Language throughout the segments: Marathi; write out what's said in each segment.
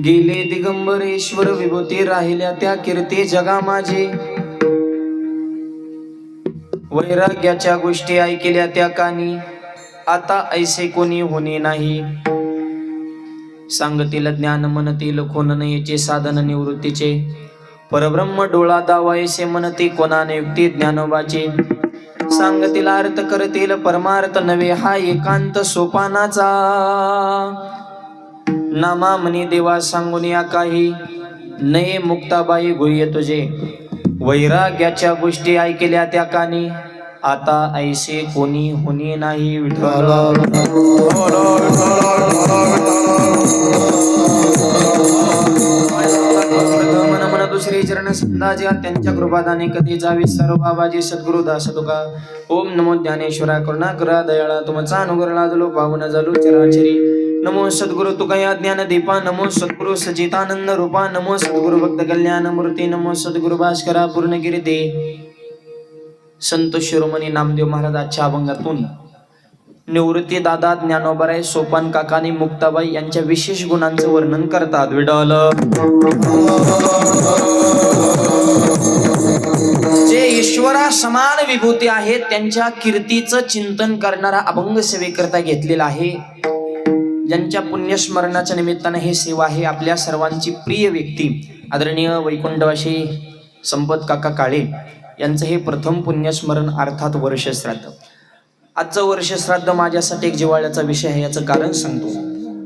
गेले दिगंबरेश्वर विभूती राहिल्या त्या कीर्ती जगा माझे. वैराग्याच्या गोष्टी ऐकल्या त्या कानी, आता ऐसे कोणी होणे नाही. सांगतील ज्ञान म्हणतील कोण नयेचे साधन निवृत्तीचे. परब्रह्म डोळा दावायसे म्हणते कोणाने युक्ती ज्ञानोबाचे. सांगतील अर्थ करतील परमार्थ नवे हा एकांत सोपानाचा. नामा म्हणे देवा सांगून या काही, नये मुक्ताबाई गुह्य तुझे. वैराग्याच्या गोष्टी ऐकल्या त्या कानी, आता ऐसे कोणी होणे नाही. विठ्ठल मन दुसरे चरण संदाजा त्यांच्या कृपादाने कधी जावे सर्व बाबाजी सद्गुरु दास तुका. ओम नमो ज्ञानेश्वरा करुणा करा दयाळा तुमचा अनुग्रह लादलो पावन झालो चराचरी. नमो सद्गुरु तुका या ज्ञान दीपा. नमो सद्गुरु सचितानंद रूपा. नमो सद्गुरु भक्त कल्याण मूर्ती. नमो सद्गुरु भास्करा पूर्णगिरी दे. संत शिरोमणी नामदेव महाराज आजच्या अभंगातून निवृत्ती दादा ज्ञानोबराय सोपान काकानी मुक्ताबाई यांच्या विशेष गुणांचं वर्णन करतात. विडल जे ईश्वरा समान विभूती आहेत त्यांच्या कीर्तीचं चिंतन करणारा अभंग सेवेकरता घेतलेला आहे. ज्यांच्या पुण्यस्मरणाच्या निमित्ताने हे सेवा आहे. आपल्या सर्वांची प्रिय व्यक्ती आदरणीय वैकुंठवासी संपत काका काळे यांचं हे प्रथम पुण्यस्मरण अर्थात वर्षश्राद्ध. आजचं वर्षश्राद्ध माझ्यासाठी एक जिव्हाळ्याचा विषय आहे. याचं कारण सांगतो.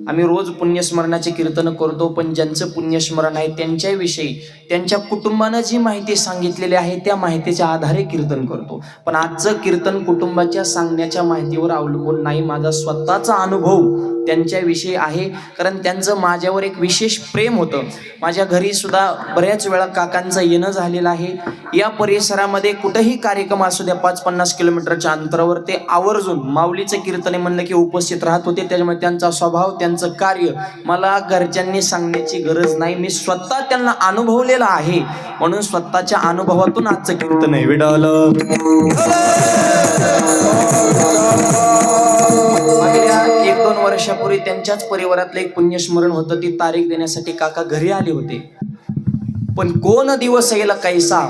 आम्ही रोज पुण्यस्मरणाचे कीर्तन करतो, पण ज्यांचं पुण्यस्मरण आहे त्यांच्याविषयी त्यांच्या कुटुंबानं जी माहिती सांगितलेली आहे त्या माहितीच्या आधारे कीर्तन करतो. पण आजचं कीर्तन कुटुंबाच्या सांगण्याच्या माहितीवर अवलंबून नाही. माझा स्वतःचा अनुभव त्यांच्याविषयी आहे, कारण त्यांचं माझ्यावर एक विशेष प्रेम होतं. माझ्या घरी सुद्धा बऱ्याच वेळा काकांचं येणं झालेलं आहे. या परिसरामध्ये कुठेही कार्यक्रम असू द्या 5-50 किलोमीटरच्या अंतरावर ते आवर्जून माऊलीचं कीर्तन म्हणलं की उपस्थित राहत होते. त्याच्यामुळे त्यांचा स्वभाव त्यांचं कार्य मला घरच्यांनी सांगण्याची गरज नाही. मी स्वतः त्यांना अनुभवलेलं आहे, म्हणून स्वतःच्या अनुभवातून आजचं कीर्तन आहे. विडल मागल्या 1-2 वर्षापूर्वी त्यांच्याच परिवारातलं एक पुण्यस्मरण होतं. ती तारीख देण्यासाठी काका घरी आले होते. पण कोण दिवस येईल कैसा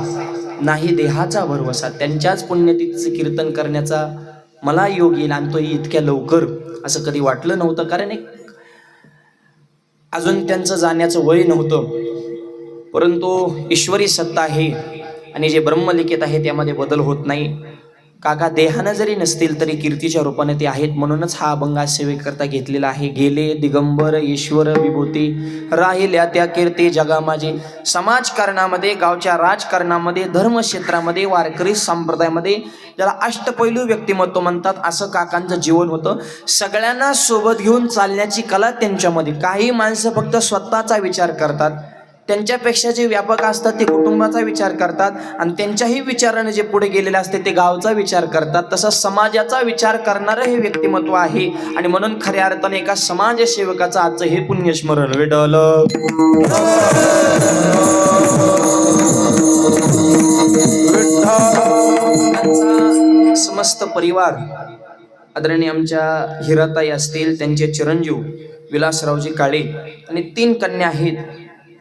नाही देहाचा भरवसा. त्यांच्याच पुण्यतिथीचं कीर्तन करण्याचा मला योग येईल आणि तो इतक्या लवकर असं कधी वाटलं नव्हतं. कारण एक अजून त्यांचं जाण्याचं वय नव्हतं, परंतु ईश्वरी सत्ता आहे आणि जे ब्रह्मलिखित आहे त्यामध्ये बदल होत नाही. काका देहानं जरी नसतील तरी कीर्तीच्या रूपाने ते आहेत, म्हणूनच हा अभंग सेवेकरता घेतलेला आहे. गेले दिगंबर ईश्वर विभूती राहिल्या त्या कीर्ती जगा माझी. समाजकारणामध्ये, गावच्या राजकारणामध्ये, धर्मक्षेत्रामध्ये, वारकरी संप्रदायामध्ये ज्याला अष्टपैलू व्यक्तिमत्व म्हणतात असं काकांचं जीवन होतं. सगळ्यांना सोबत घेऊन चालण्याची कला त्यांच्यामध्ये. काही माणसं फक्त स्वतःचा विचार करतात, त्यांच्यापेक्षा जे व्यापक असतात ते कुटुंबाचा विचार करतात, आणि त्यांच्याही विचाराने जे पुढे गेलेले असते ते गावचा विचार करतात. तसं समाजाचा विचार करणारं हे व्यक्तिमत्व आहे. आणि म्हणून खऱ्या अर्थाने एका समाजसेवकाचं आजचं हे पुण्यस्मरण. विठ्ठल समस्त परिवार आदरणीय आमच्या हिराताई असतील, त्यांचे चिरंजीव विलासरावजी काळे आणि 3 कन्या आहेत.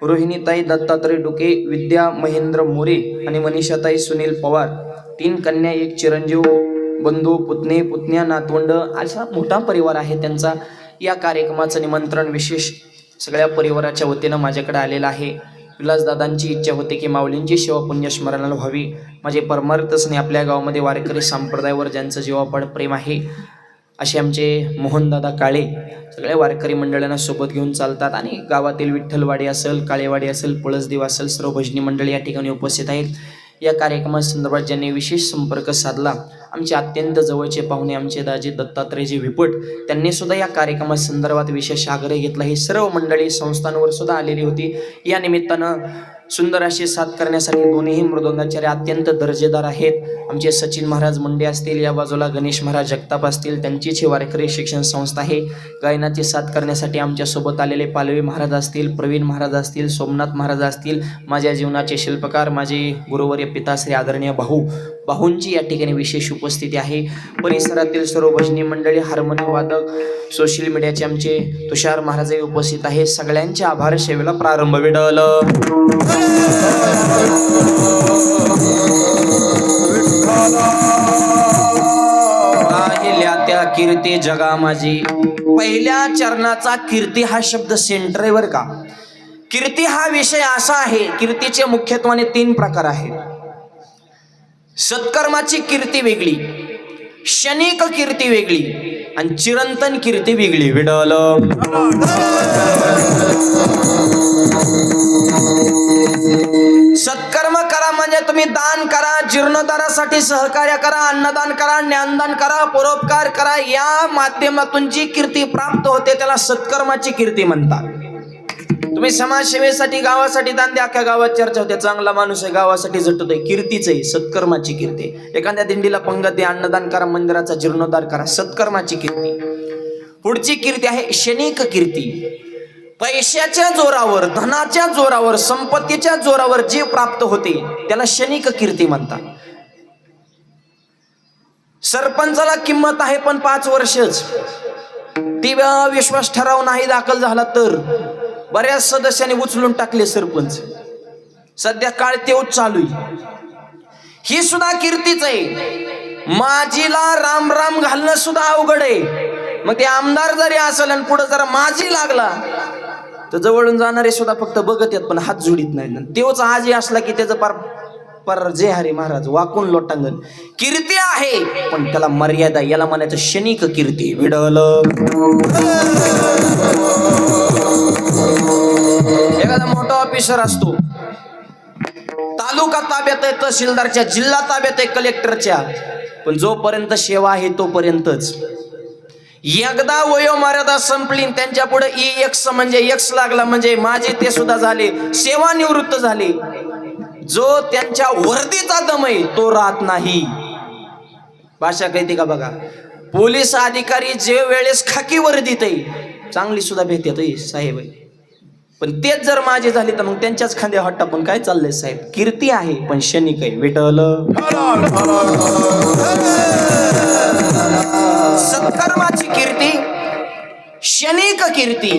रोहिणीताई दत्तात्रय डुके, विद्या महेंद्र मोरे आणि मनीषाताई सुनील पवार. 3 कन्या, 1 चिरंजीव, बंधू, पुतणे, पुतण्या, नातवंड असा मोठा परिवार आहे त्यांचा. या कार्यक्रमाचं निमंत्रण विशेष सगळ्या परिवाराच्या वतीनं माझ्याकडे आलेलं आहे. विलासदादांची इच्छा होती की माऊलींची सेवा पुण्यस्मरणाला व्हावी. माझे परमार्थच आपल्या गावामध्ये वारकरी संप्रदायावर ज्यांचं जीवापाड प्रेम आहे असे आमचे मोहनदादा काळे सगळ्या वारकरी मंडळांना सोबत घेऊन चालतात. आणि गावातील विठ्ठलवाडी असेल, काळेवाडी असेल, पळसदेव असेल, सर्व भजनी मंडळी या ठिकाणी उपस्थित आहेत. या कार्यक्रमासंदर्भात ज्यांनी विशेष संपर्क साधला आमचे अत्यंत जवळचे पाहुणे आमचे दाजी दत्तात्रयजी विपट, त्यांनी सुद्धा या कार्यक्रमासंदर्भात विशेष आग्रह घेतला. ही सर्व मंडळी संस्थांवर सुद्धा आलेली होती. या निमित्तानं सुंदर अशी साथ करण्यासाठी दोन्ही मृदंगाचार्य अत्यंत दर्जेदार आहेत. आमचे सचिन महाराज मुंडे असतील, या बाजूला गणेश महाराज जगताप असतील, त्यांचीच ही वारकरी शिक्षण संस्था आहे. गायनाची साथ करण्यासाठी आमच्या सोबत आलेले पालवी महाराज असतील, प्रवीण महाराज असतील, सोमनाथ महाराज असतील, माझ्या जीवनाचे शिल्पकार माझे गुरुवर्य पिताश्री आदरणीय भाऊंची या ठिकाणी विशेष उपस्थिती आहे. परिसरातील सर्व भजनी मंडळी, हार्मोनियम वादक, सोशल मीडियाचे आमचे तुषार महाराज उपस्थित आहे. सगळ्यांचे आभार. सेवेला प्रारंभ. विडल राहिल्या त्या कीर्ती जगा माझी. पहिल्या चरणाचा कीर्ती हा शब्द सेंटर आहे बर का. कीर्ती हा विषय असा आहे, कीर्तीचे मुख्यत्वाने 3 प्रकार आहेत. सत्कर्माची कीर्ती वेगळी, क्षणिक कीर्ती वेगळी आणि चिरंतन कीर्ती वेगळी. विडल सत्कर्म करा म्हणजे तुम्ही दान करा, जीर्णोद्धारासाठी सहकार्य करा, अन्नदान करा, ज्ञानदान करा, परोपकार करा. या माध्यमातून जी कीर्ती प्राप्त होते त्याला सत्कर्माची कीर्ती म्हणतात. तुम्ही समाजसेवेसाठी गावासाठी दान द्या, अख्ख्या गावात चर्चा होते, चांगला माणूस आहे, गावासाठी झटतोय, कीर्तीच आहे, सत्कर्माची कीर्ती. एखाद्या दिंडीला पंगत द्या, अन्नदान करा, मंदिराचा जीर्णोद्धार करा, सत्कर्माची कीर्ती. पुढची कीर्ती आहे क्षणिक कीर्ती. पैशाच्या जोरावर, धनाच्या जोरावर, संपत्तीच्या जोरावर जे प्राप्त होते त्याला क्षणिक कीर्ती म्हणतात. सरपंचाला किंमत आहे पण 5 वर्षच. ती विश्वास ठराव नाही दाखल झाला तर बऱ्याच सदस्यांनी उचलून टाकले सरपंच. सध्या काळ तेवढ चालू आहे. ही सुद्धा कीर्तीच आहे. माझीला राम राम घालणं सुद्धा अवघड आहे. मग ते आमदार जरी असेल आणि पुढे जरा माझी लागला तर जवळून जाणारे सुद्धा फक्त बघत येत पण हात जोडीत नाही. तेवच आजी असला की त्याचं पर जे हरे महाराज वाकून लोटांगण. कीर्ती आहे पण त्याला मर्यादा. याला म्हणायचं क्षणिक कीर्ती. विडल एखादा मोठा ऑफिसर असतो, तालुका ताब्यात आहे तहसीलदारच्या, जिल्हा ताब्यात आहे कलेक्टरच्या, पण जोपर्यंत सेवा आहे तोपर्यंतच. एकदा वयोमर्यादा संपली त्यांच्या पुढे EX म्हणजे X लागला म्हणजे माझे ते सुद्धा झाले, सेवानिवृत्त झाले. जो त्यांच्या वर्दीचा दम आहे तो राहत नाही. भाषा कळते का बघा. पोलीस अधिकारी जे वेळेस खाकी वर्दीत आहे चांगली सुद्धा भेटत साहेब आहे, पण तेच जर माझे झाले तर मग त्यांच्याच खांद्या हात टाकून काय चाललंय साहेब. कीर्ती आहे पण क्षणिक आहे. विठ्ठल सत्कर्माची कीर्ती, क्षणिक कीर्ती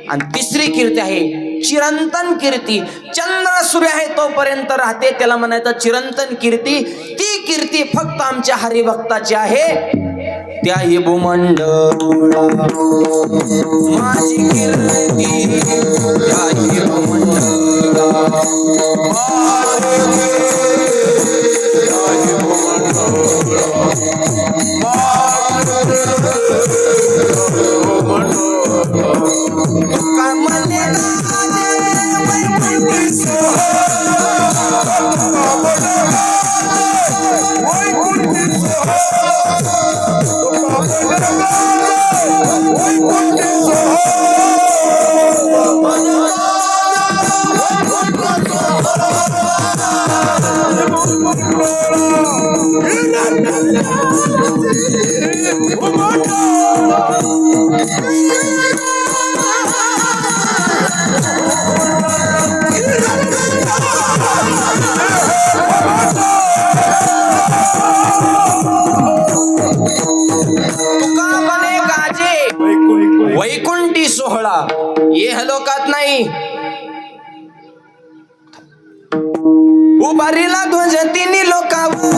आणि तिसरी कीर्ती आहे चिरंतन कीर्ती. चंद्र सूर्य आहे तोपर्यंत राहते त्याला म्हणायचं चिरंतन कीर्ती. ती कीर्ती फक्त आमच्या हरिभक्ताची आहे. त्या हे भूमंडळा माझी कीर्ती, त्या हे भूमंडळा वैकुंठी सोहळा ये लोकात नाही. उभारीला ध्वज 3 लोकावर,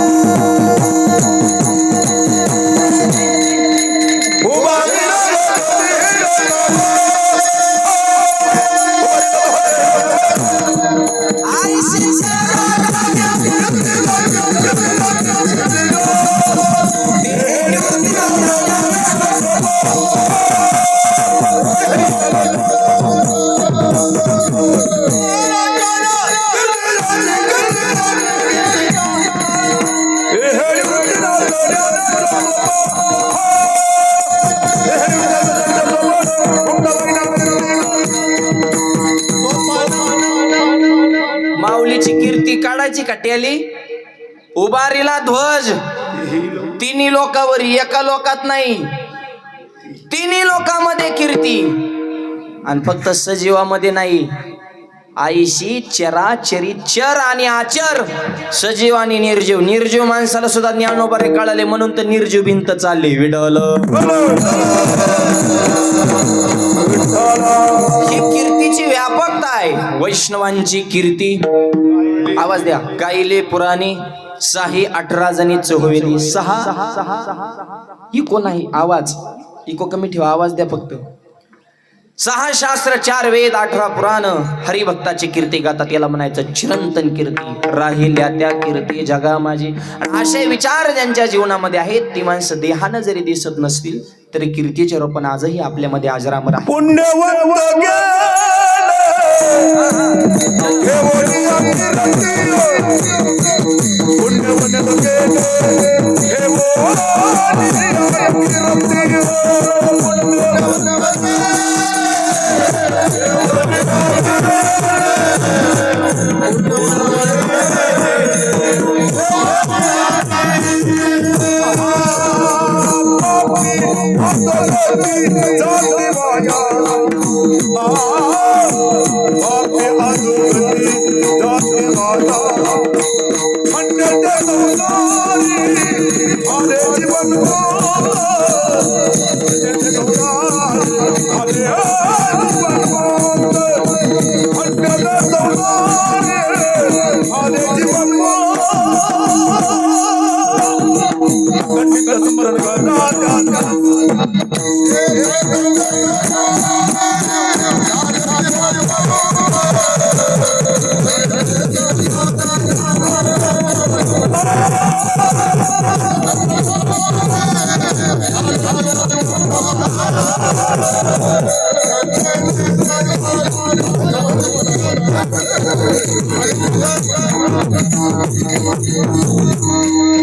Hey, काढायची का टॅली? उभारीला ध्वज तिन्ही लोकांवर, एका लोकात नाही, तिन्ही लोकांमध्ये कीर्ती. आणि फक्त सजीवामध्ये नाही, आईशी चराचरी चर आणि आचर, सजीव आणि निर्जीव. निर्जीव माणसाला सुद्धा ज्ञानोबारे कळाले, म्हणून तर निर्जीव भिंत चालली. विडल ही कीर्तीची व्यापकता आहे. वैष्णवांची कीर्ती. आवाज द्या. गायले पुराणी 618 जणी चोहवेली. 6 इको नाही, आवाज इको कमी ठेवा, आवाज द्या फक्त. 6 शास्त्र, 4 वेद, 18 पुराण, हरिभक्ताची कीर्ती गातात. याला म्हणायचं चिरंतन कीर्ती. राहिल्या त्या कीर्ती जगा माझी. आणि असे विचार ज्यांच्या जीवनामध्ये आहेत, ती माणसं देहानं जरी दिसत नसतील तरी कीर्तीचे रोपण आजही आपल्यामध्ये अजरामर आहे.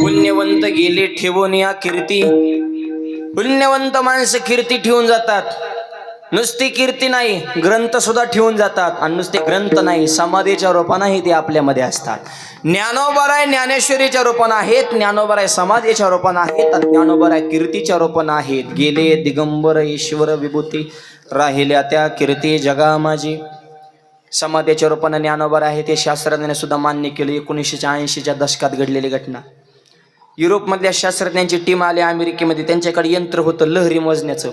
पुण्यवंत गेले ठेवून या कीर्ती. पुण्यवंत माणसं कीर्ती ठेवून जातात. नुसती कीर्ती नाही, ग्रंथ सुद्धा ठेवून जातात. आणि नुसते ग्रंथ नाही, समाधीच्या रूपानंही ते आपल्यामध्ये असतात. ज्ञानोबराय ज्ञानेश्वरीच्या रूपानं आहेत, ज्ञानोबराय समाधीच्या रूपानं आहेत, ज्ञानोबराय कीर्तीच्या रूपानं आहेत. गेले दिगंबर ईश्वर विभूती, राहिल्या त्या कीर्ती जगा माझी. समाधीच्या रूपानं ज्ञानोबर आहे, ते शास्त्रज्ञाने सुद्धा मान्य केले. 1980च्या दशकात घडलेली घटना. युरोपमधल्या शास्त्रज्ञांची टीम आली अमेरिकेमध्ये. त्यांच्याकडे यंत्र होतं लहरी मोजण्याचं.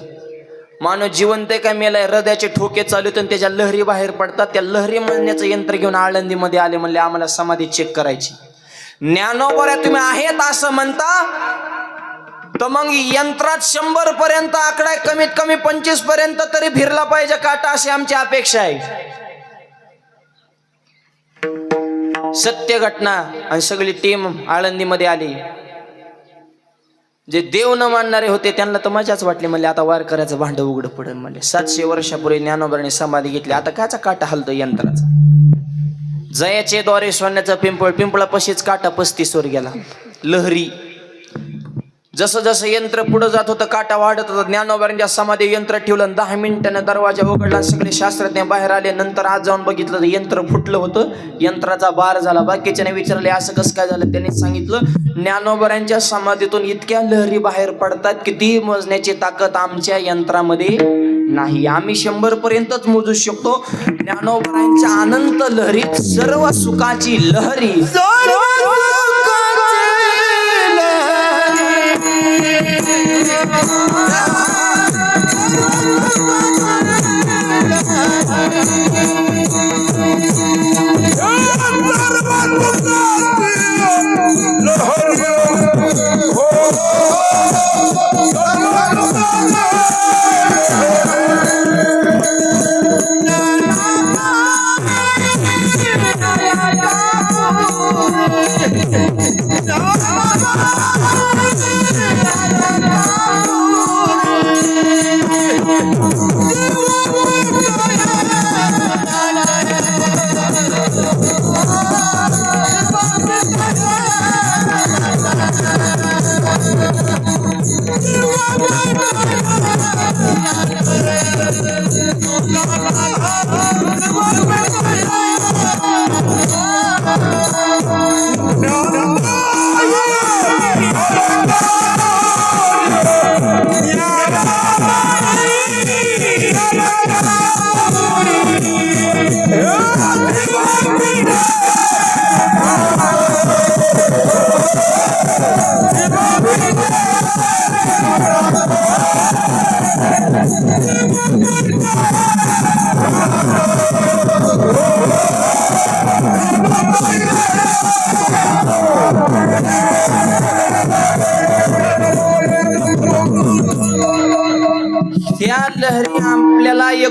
माणूस जिवंत आहे का मेलाय, हृदयाचे ठोके चालू आणि त्याच्या लहरी बाहेर पडतात. त्या लहरी मोजण्याचं यंत्र घेऊन आळंदीमध्ये आले. म्हणले आम्हाला समाधी चेक करायची. ज्ञानोबर तुम्ही आहेत असं म्हणता, तर मग यंत्रात 100 पर्यंत आकडा, कमीत कमी 25 पर्यंत तरी फिरला पाहिजे काटा, अशी आमची अपेक्षा आहे. सत्य घटना. आणि सगळी टीम आळंदीमध्ये आली. जे देव न मानणारे होते त्यांना तर मजाच वाटली. म्हणले आता वार करायचं भांड उघड पडेल. म्हणले 700 वर्षापूर्वी ज्ञानोबाने समाधी घेतली, आता काचा काटा हलतो यंत्राचा. जयाचे द्वारे सोन्याचा पिंपळ, पिंपळापाशीच काटा 35 वर गेला. लहरी. जसं जसं यंत्र पुढे जात होतं काटा वाढत होता. ज्ञानोबांच्या समाधी यंत्र ठेवलं. 10 मिनिटांनी दरवाजा उघडला. सगळे शास्त्रज्ञ बाहेर आले. नंतर आज जाऊन बघितलं तर यंत्र फुटलं होतं. यंत्राचा बार झाला. बाकीच्याने विचारले असं कसं काय झालं. त्यांनी सांगितलं ज्ञानोबांच्या समाधीतून इतक्या लहरी बाहेर पडतात की ती मोजण्याची ताकद आमच्या यंत्रामध्ये नाही. आम्ही 100 पर्यंतच मोजू शकतो. ज्ञानोबांच्या अनंत लहरीत सर्व सुखाची लहरी,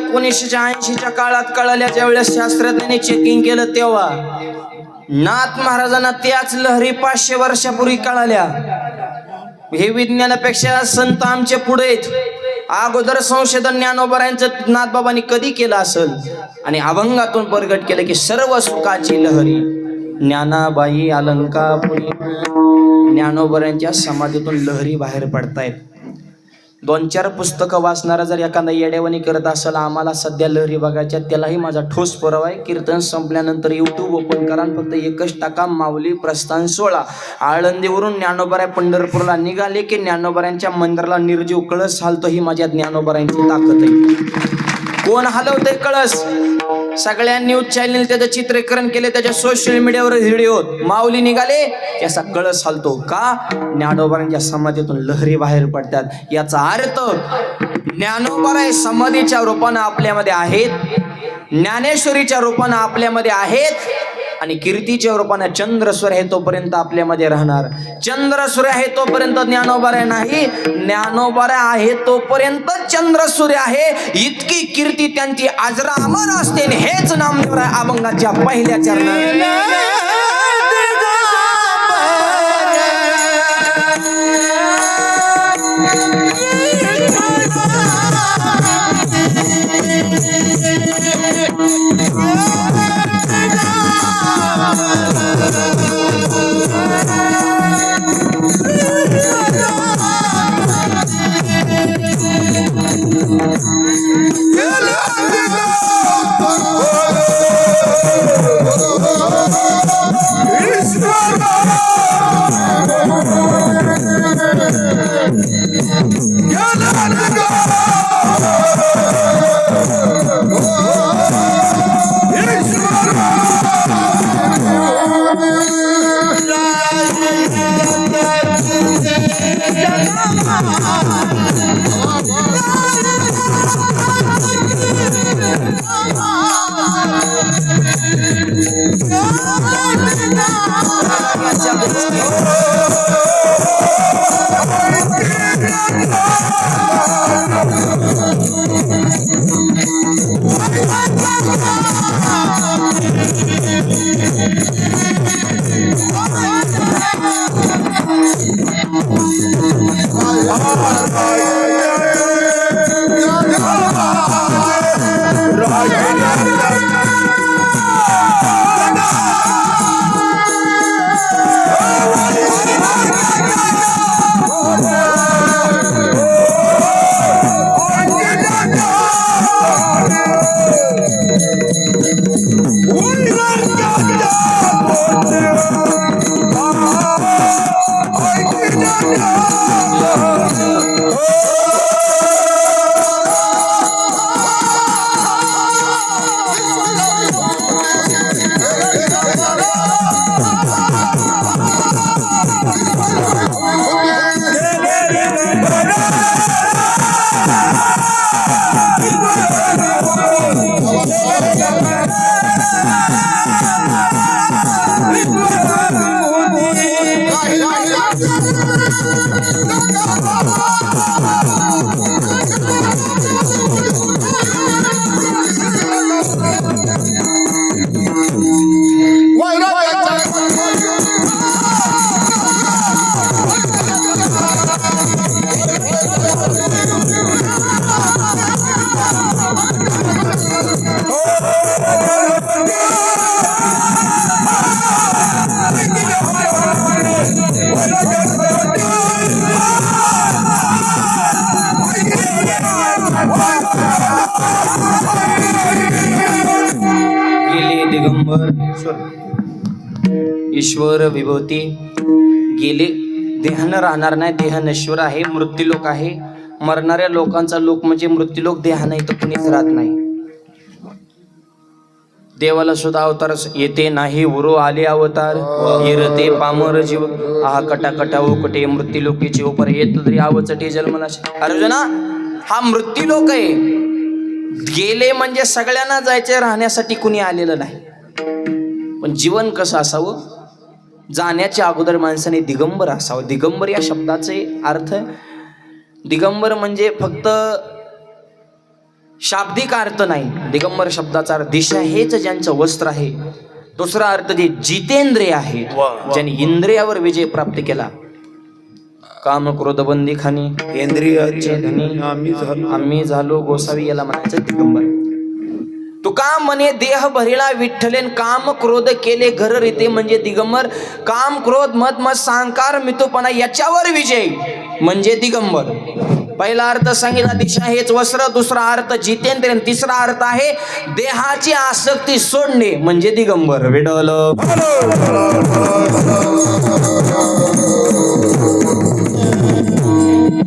1980च्या काळात कळाल्या, ज्यावेळेस शास्त्रज्ञांनी चेकिंग केलं तेव्हा नाथ महाराजांना त्याच लहरी 500 वर्षापूर्वी कळाल्या. हे विज्ञानापेक्षा संत आमचे पुढे आहेत. अगोदर संशोधन ज्ञानोबरायांचं नाथबाबांनी कधी केलं असेल आणि अभंगातून प्रगट केलं की सर्व सुखाची लहरी ज्ञानाबाई अलंकापुरी. ज्ञानोबरायांच्या समाधीतून लहरी बाहेर पडतायत. 2-4 पुस्तकं वाचणारा जर एखादा येडेवानी करत असेल, आम्हाला सध्या लहरी बघायच्या, त्यालाही माझा ठोस पुरावा आहे. कीर्तन संपल्यानंतर YouTube ओपन करा, फक्त एकच टाका माऊली प्रस्थान 16. आळंदीवरून ज्ञानोबराय पंढरपूरला निघाले की ज्ञानोबरायांच्या मंदिराला निर्जीव कळस हालतो. ही माझ्या ज्ञानोबरायांची ताकद आहे. कोण हलवते कळस? सगळ्या न्यूज चॅनल त्याचं चित्रीकरण केले, त्याच्या सोशल मीडियावर व्हिडिओ. माऊली निघाले त्याचा कळस हलतो का? ज्ञानोबरांच्या समाधीतून लहरी बाहेर पडतात. याचा अर्थ ज्ञानोबराय समाधीच्या रूपानं आपल्यामध्ये आहेत, ज्ञानेश्वरीच्या रूपानं आपल्यामध्ये आहेत आणि कीर्तीच्या रूपानं चंद्रसूर्य आहे तोपर्यंत आपल्यामध्ये राहणार. चंद्रसूर्य आहे तोपर्यंत ज्ञानोबराय नाही, ज्ञानोबराय आहे तोपर्यंत चंद्रसूर्य आहे. इतकी कीर्ती त्यांची आजरा अमर असते. हेच नामदेवराय अभंगाच्या पहिल्या चरणात. ईश्वर विभूती गेले. देह न राहणार नाही, देह नश्वर आहे, मृत्यूलोक आहे. मरणाऱ्या लोकांचा लोक म्हणजे मृत्यूलोक. देह नाही तर कुणीच राहत नाही. देवाला सुद्धा अवतार येते नाही, उरो आले अवतार येरते पामर जीव आहा कटाकटा उकटे मृत्यूलोकीचे उपर येत तरी आवचटे जन्मला. अर्जुना, हा मृत्यूलोक आहे. गेले म्हणजे सगळ्यांना जायचे, राहण्यासाठी कुणी आलेलं नाही. पण जीवन कसं असावं? जाण्याच्या अगोदर माणसाने दिगंबर असावं. दिगंबर या शब्दाचे अर्थ, दिगंबर म्हणजे फक्त शाब्दिक अर्थ नाही. दिगंबर शब्दाचा अर्थ दिशा हेच ज्यांचं वस्त्र आहे. दुसरा अर्थ ते जितेंद्रिय आहेत, ज्यांनी इंद्रियावर विजय प्राप्त केला. काम क्रोध बंदी खाणी इंद्रियाचे धनी आम्ही झालो गोसावी, याला म्हणायचं दिगंबर. तुका म्हणे देह भरिला विठ्ठलेन काम क्रोध केले घर रीते म्हणजे दिगंबर. काम क्रोध मत मत सांकार मितोपणा याच्यावर विजय म्हणजे दिगंबर. पहिला अर्थ सांगितला दिशा हेच वस्त्र, दुसरा अर्थ जितेंद्रिय, तिसरा अर्थ आहे देहाची आसक्ती सोडणे म्हणजे दिगंबर. विडल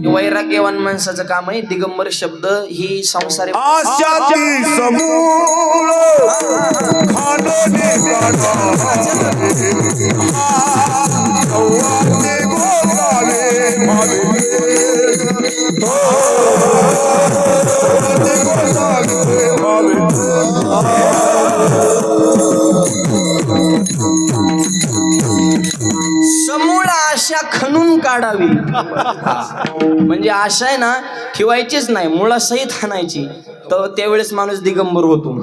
वैराग्यवान माणसाचं काम आहे. दिगंबर शब्द ही संसारी आशाची समूळ खांडोने समूळ आशा खणून काढावी. म्हणजे आशा आहे ना ठेवायचीच नाही, मुळासहित हाणायची, तर त्यावेळेस माणूस दिगंबर होतो.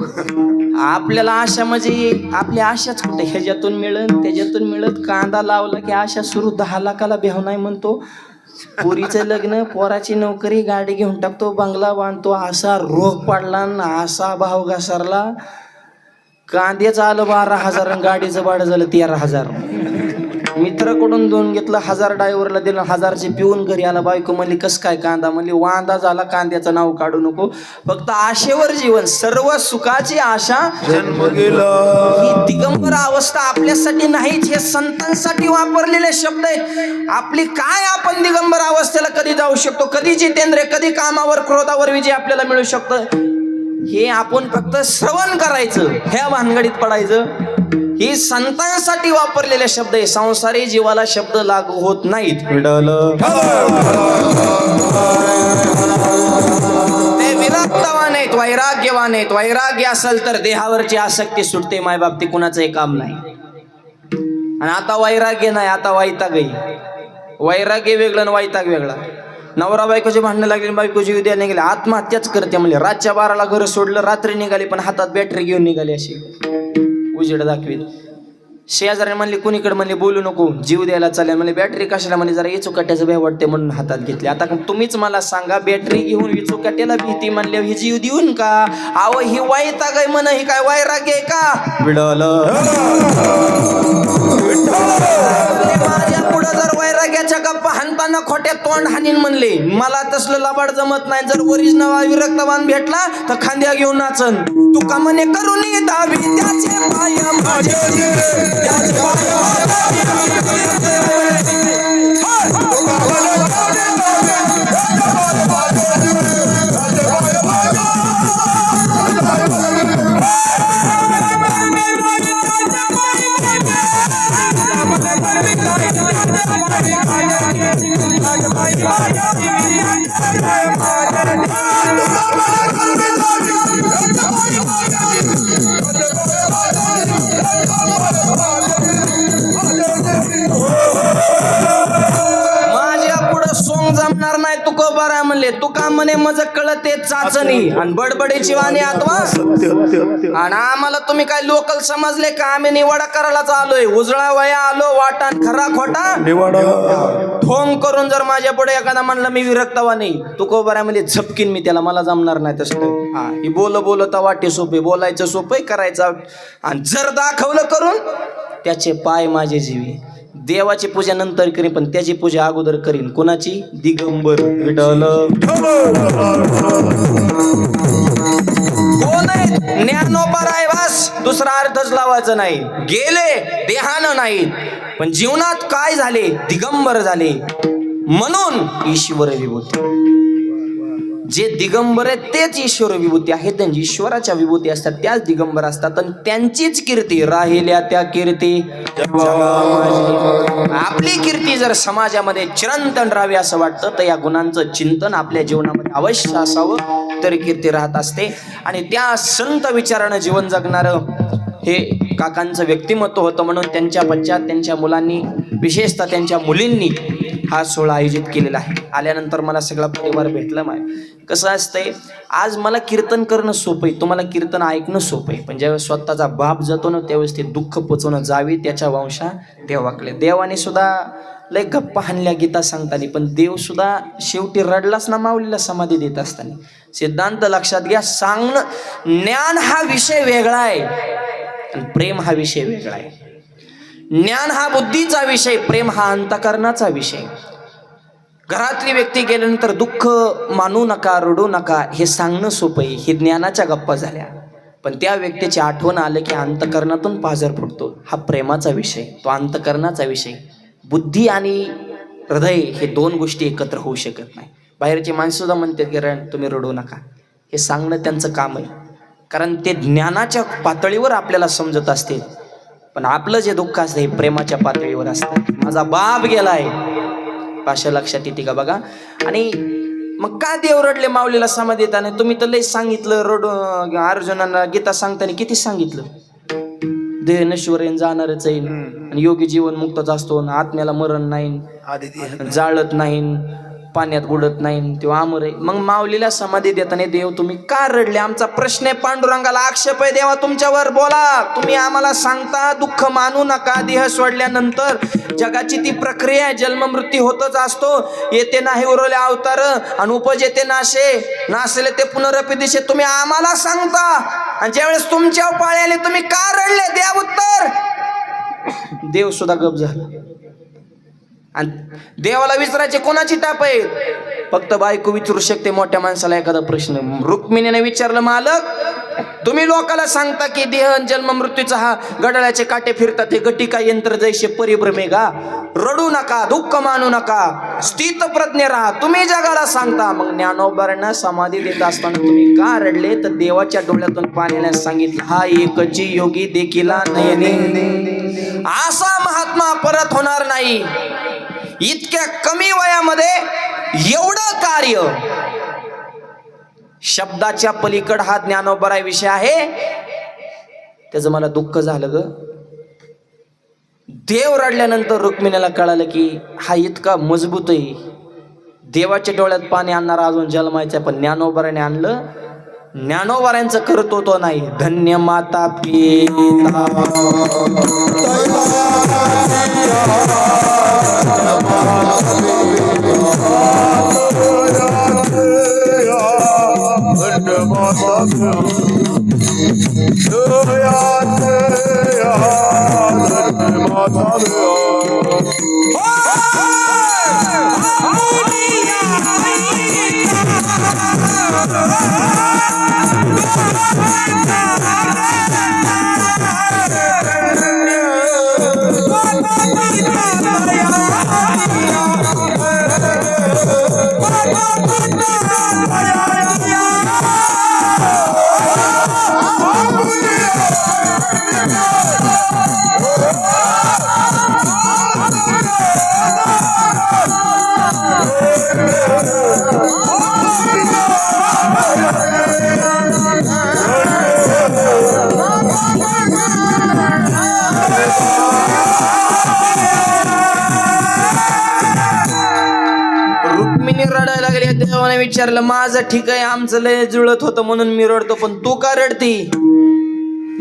आपल्याला आशा म्हणजे आपली आशाच कुठे, ह्याच्यातून मिळत त्याच्यातून मिळत. कांदा लावला की आशा सुरू 10 लाखाला भेव नाही म्हणतो. पोरीचं लग्न, पोराची नोकरी, गाडी घेऊन टाकतो, बंगला बांधतो. असा रोग पडला ना, असा भाव घसरला. कांद्याचं आलं 12,000 आणि गाडीचं भाडं झालं 13,000. मित्राकडून 2 घेतलं, 1000 ड्रायव्हरला दिलं, 1000चे पिऊन घरी आला. बायको म्हणली कस काय कांदा, म्हणली वांदा झाला, कांद्याचं नाव काढू नको, फक्त आशेवर जीवन. सर्व सुखाची आशा जन्म गेला. ही दिगंबर अवस्था आपल्यासाठी नाहीच, हे संतांसाठी वापरलेले शब्द आहेत. आपली काय, आपण दिगंबर अवस्थेला कधी जाऊ शकतो, कधी जितेंद्र, कधी कामावर क्रोधावर विजय आपल्याला मिळू शकतं, हे आपण फक्त श्रवण करायचं, ह्या भानगडीत पडायचं. ही संतांसाठी वापरलेले शब्द आहे. संसारी जीवाला शब्द लागू होत नाहीत. ते विरक्तवान आहेत, वैराग्यवान आहेत. वैराग्य असेल तर देहावरची आसक्ती सुटते. मायबाप ते कुणाचंही काम नाही. आणि आता वैराग्य नाही, आता वैताग आहे. वैराग्य वेगळं आणि वैताग वेगळा. नवरा बायकोची भांडणं लागली, बायकोची उद्या निघाली, आत्महत्याच करते म्हणजे. रातच्या 12ला घर सोडलं, रात्री निघाली, पण हातात बॅटरी घेऊन निघाली, अशी उजेड दाखवीत. शेजारी म्हणले कुणीकडे, म्हणले बोलू नको, जीव द्यायला चालेल. म्हणले बॅटरी कशाला, म्हणजे जरा इचुकाट्याचं भय वाटते म्हणून हातात घेतली. आता तुम्हीच मला सांगा, बॅटरी घेऊन इचुकाट्याला भीती म्हणल्या ही जीव देऊन का? अहो ही वैताग आहे म्हण, ही काय वैराग्य आहे का? बिडलं माझ्या पुढं जर वैराग्याच्या गप्पा हाणताना खोट्या तोंड हाणीन म्हणले, मला तसलं लबाड जमत नाही. जर वरिष्ठ विरक्तवान भेटला तर खांद्या घेऊन नाचन. तुका म्हणे करून दावी त्याचे पाय माझे, त्याचे पाय जमणार नाही. तुको बरा म्हणले, तुका म्हणे मज कळते चाचणी आणि बडबडीची वाणी आत्मा. आणि आम्हाला तुम्ही काय लोकल समजले का? आम्ही निवाडा करायला आलोय. उजळा वया आलो, वाटाण खरा खोटा निवाडा. ठोंग करून जर माझ्या पुढे एखादा म्हणला मी विरक्तवा नाही, तुको बरा म्हणजे झपकीन मी त्याला, मला जमणार नाही तसं. हा, ही बोलता वाटे सोपे, बोलायचं सोपे, करायचं. आणि जर दाखवलं करून त्याचे पाय माझे जीवी. देवाची पूजा नंतर करीन, पण त्याची पूजा अगोदर करीन. कोणाची? दिगंबर. कोण आहे? ज्ञानोबा आहे बस, दुसरा अर्थच लावायचा नाही. गेले देहानं नाहीत, पण जीवनात काय झाले? दिगंबर झाले. म्हणून ईश्वर विभूती. जे दिगंबर आहेत तेच ईश्वर विभूती आहेत. त्यांची ईश्वराच्या विभूती असतात, त्याच दिगंबर असतात. आणि त्यांचीच कीर्ती राहिल्या त्या कीर्ती. आपली कीर्ती जर समाजामध्ये चिरंतन राहावी असं वाटतं, तर या गुणांचं चिंतन आपल्या जीवनामध्ये अवश्य असावं, तर कीर्ती राहत असते. आणि त्या संत विचारानं जीवन जगणारं हे काकांचं व्यक्तिमत्व होतं. म्हणून त्यांच्या पश्चात त्यांच्या मुलांनी, विशेषतः त्यांच्या मुलींनी हा सोहळा आयोजित केलेला आहे. आल्यानंतर मला सगळा परिवार भेटला. कसं असतंय, आज मला कीर्तन करणं सोपं आहे, तुम्हाला कीर्तन ऐकणं सोपं आहे, पण ज्यावेळेस स्वतःचा बाप जातो ना त्यावेळेस ते दुःख पचवणं जावे त्याच्या वंशा देवाकडे. देवाने सुद्धा लय गप्पा हाणल्या गीता सांगताना, पण देव सुद्धा शेवटी रडलाच ना माऊलीला समाधी देत असताना. सिद्धांत लक्षात घ्या, सांगणं ज्ञान हा विषय वेगळा आहे आणि प्रेम हा विषय वेगळा आहे. ज्ञान हा बुद्धीचा विषय, प्रेम हा अंतःकरणाचा विषय. घरातली व्यक्ती गेल्यानंतर दुःख मानू नका, रडू नका हे सांगणं सोपं आहे, हे ज्ञानाच्या गप्पा झाल्या. पण त्या व्यक्तीची आठवण आलं की अंतःकरणातून पाझर फुटतो, हा प्रेमाचा विषय, तो अंतःकरणाचा विषय. बुद्धी आणि हृदय हे दोन गोष्टी एकत्र होऊ शकत नाही. बाहेरची माणसं सुद्धा म्हणतात की तुम्ही रडू नका, हे सांगणं त्यांचं काम आहे, कारण ते ज्ञानाच्या पातळीवर आपल्याला समजत असते. पण आपलं जे दुःख असतं हे प्रेमाच्या पातळीवर असतं. माझा बाप गेलाय, भाषा लक्षात येते का बघा. आणि मग का देव रडले माऊलीला समाधी देताना? तुम्ही तर लय सांगितलं, रडू अर्जुनांना गीता सांगताना किती सांगितलं, देह नश्वर येईन जाणारच येईल आणि योगी जीवन मुक्तच असतो, आत्म्याला मरण नाही, जाळत नाही, पाण्यात बुडत नाही, तो अमर आहे. मग माऊलीला समाधी देताना देव तुम्ही का रडले? आमचा प्रश्न आहे, पांडुरंगाला आक्षेप आहे, देवा तुमच्यावर बोला. तुम्ही आम्हाला सांगता दुःख मानू नका, देह सोडल्यानंतर जगाची ती प्रक्रिया आहे, जन्म मृत्यू होतच असतो, येते नाही उरवले अवतार आणि उपज येते नाशे, नासले ते पुनरपी दिशे. तुम्ही आम्हाला सांगता आणि ज्यावेळेस तुमच्या पाळी आले तुम्ही का रडले? द्या उत्तर. देव सुद्धा गप झाला. आणि देवाला विचारायचे कोणाची टाप आहे? फक्त बायको विचारू शकते मोठ्या माणसाला एखादा प्रश्न. रुक्मिणीने विचारलं, मालक तुम्ही लोकाला सांगता की देह जन्म मृत्यूचा हा गडाळ्याचे काटे फिरतात, हे गटिका यंत्र जैसे परिभ्रमे गा, रडू नका, दुःख मानू नका, स्थित प्रज्ञ राहा, तुम्ही जगाला सांगता. मग ज्ञानोबांना समाधी देत असताना तुम्ही का रडले? तर देवाच्या डोळ्यातून पाण्याला सांगितलं, हा एकची योगी देखिला नयने, असा महात्मा परत होणार नाही. इतक्या कमी वयामध्ये एवढं कार्य, शब्दाच्या पलीकड हा ज्ञानोबा विषय आहे. त्याचं मला दुःख झालं ग. देव रडल्यानंतर रुक्मिणीला कळालं की हा इतका मजबूत आहे, देवाच्या डोळ्यात पाणी आणणारा अजून जन्मायचा, पण ज्ञानोबाने आणलं. ज्ञानोबाऱ्यांचं करतो तो नाही. धन्य माता पिता रडायला लागले. देवाने विचारलं, माझं ठीक आहे, आमचं लय जुळत होतं म्हणून मी रडतो, पण तू का रडती?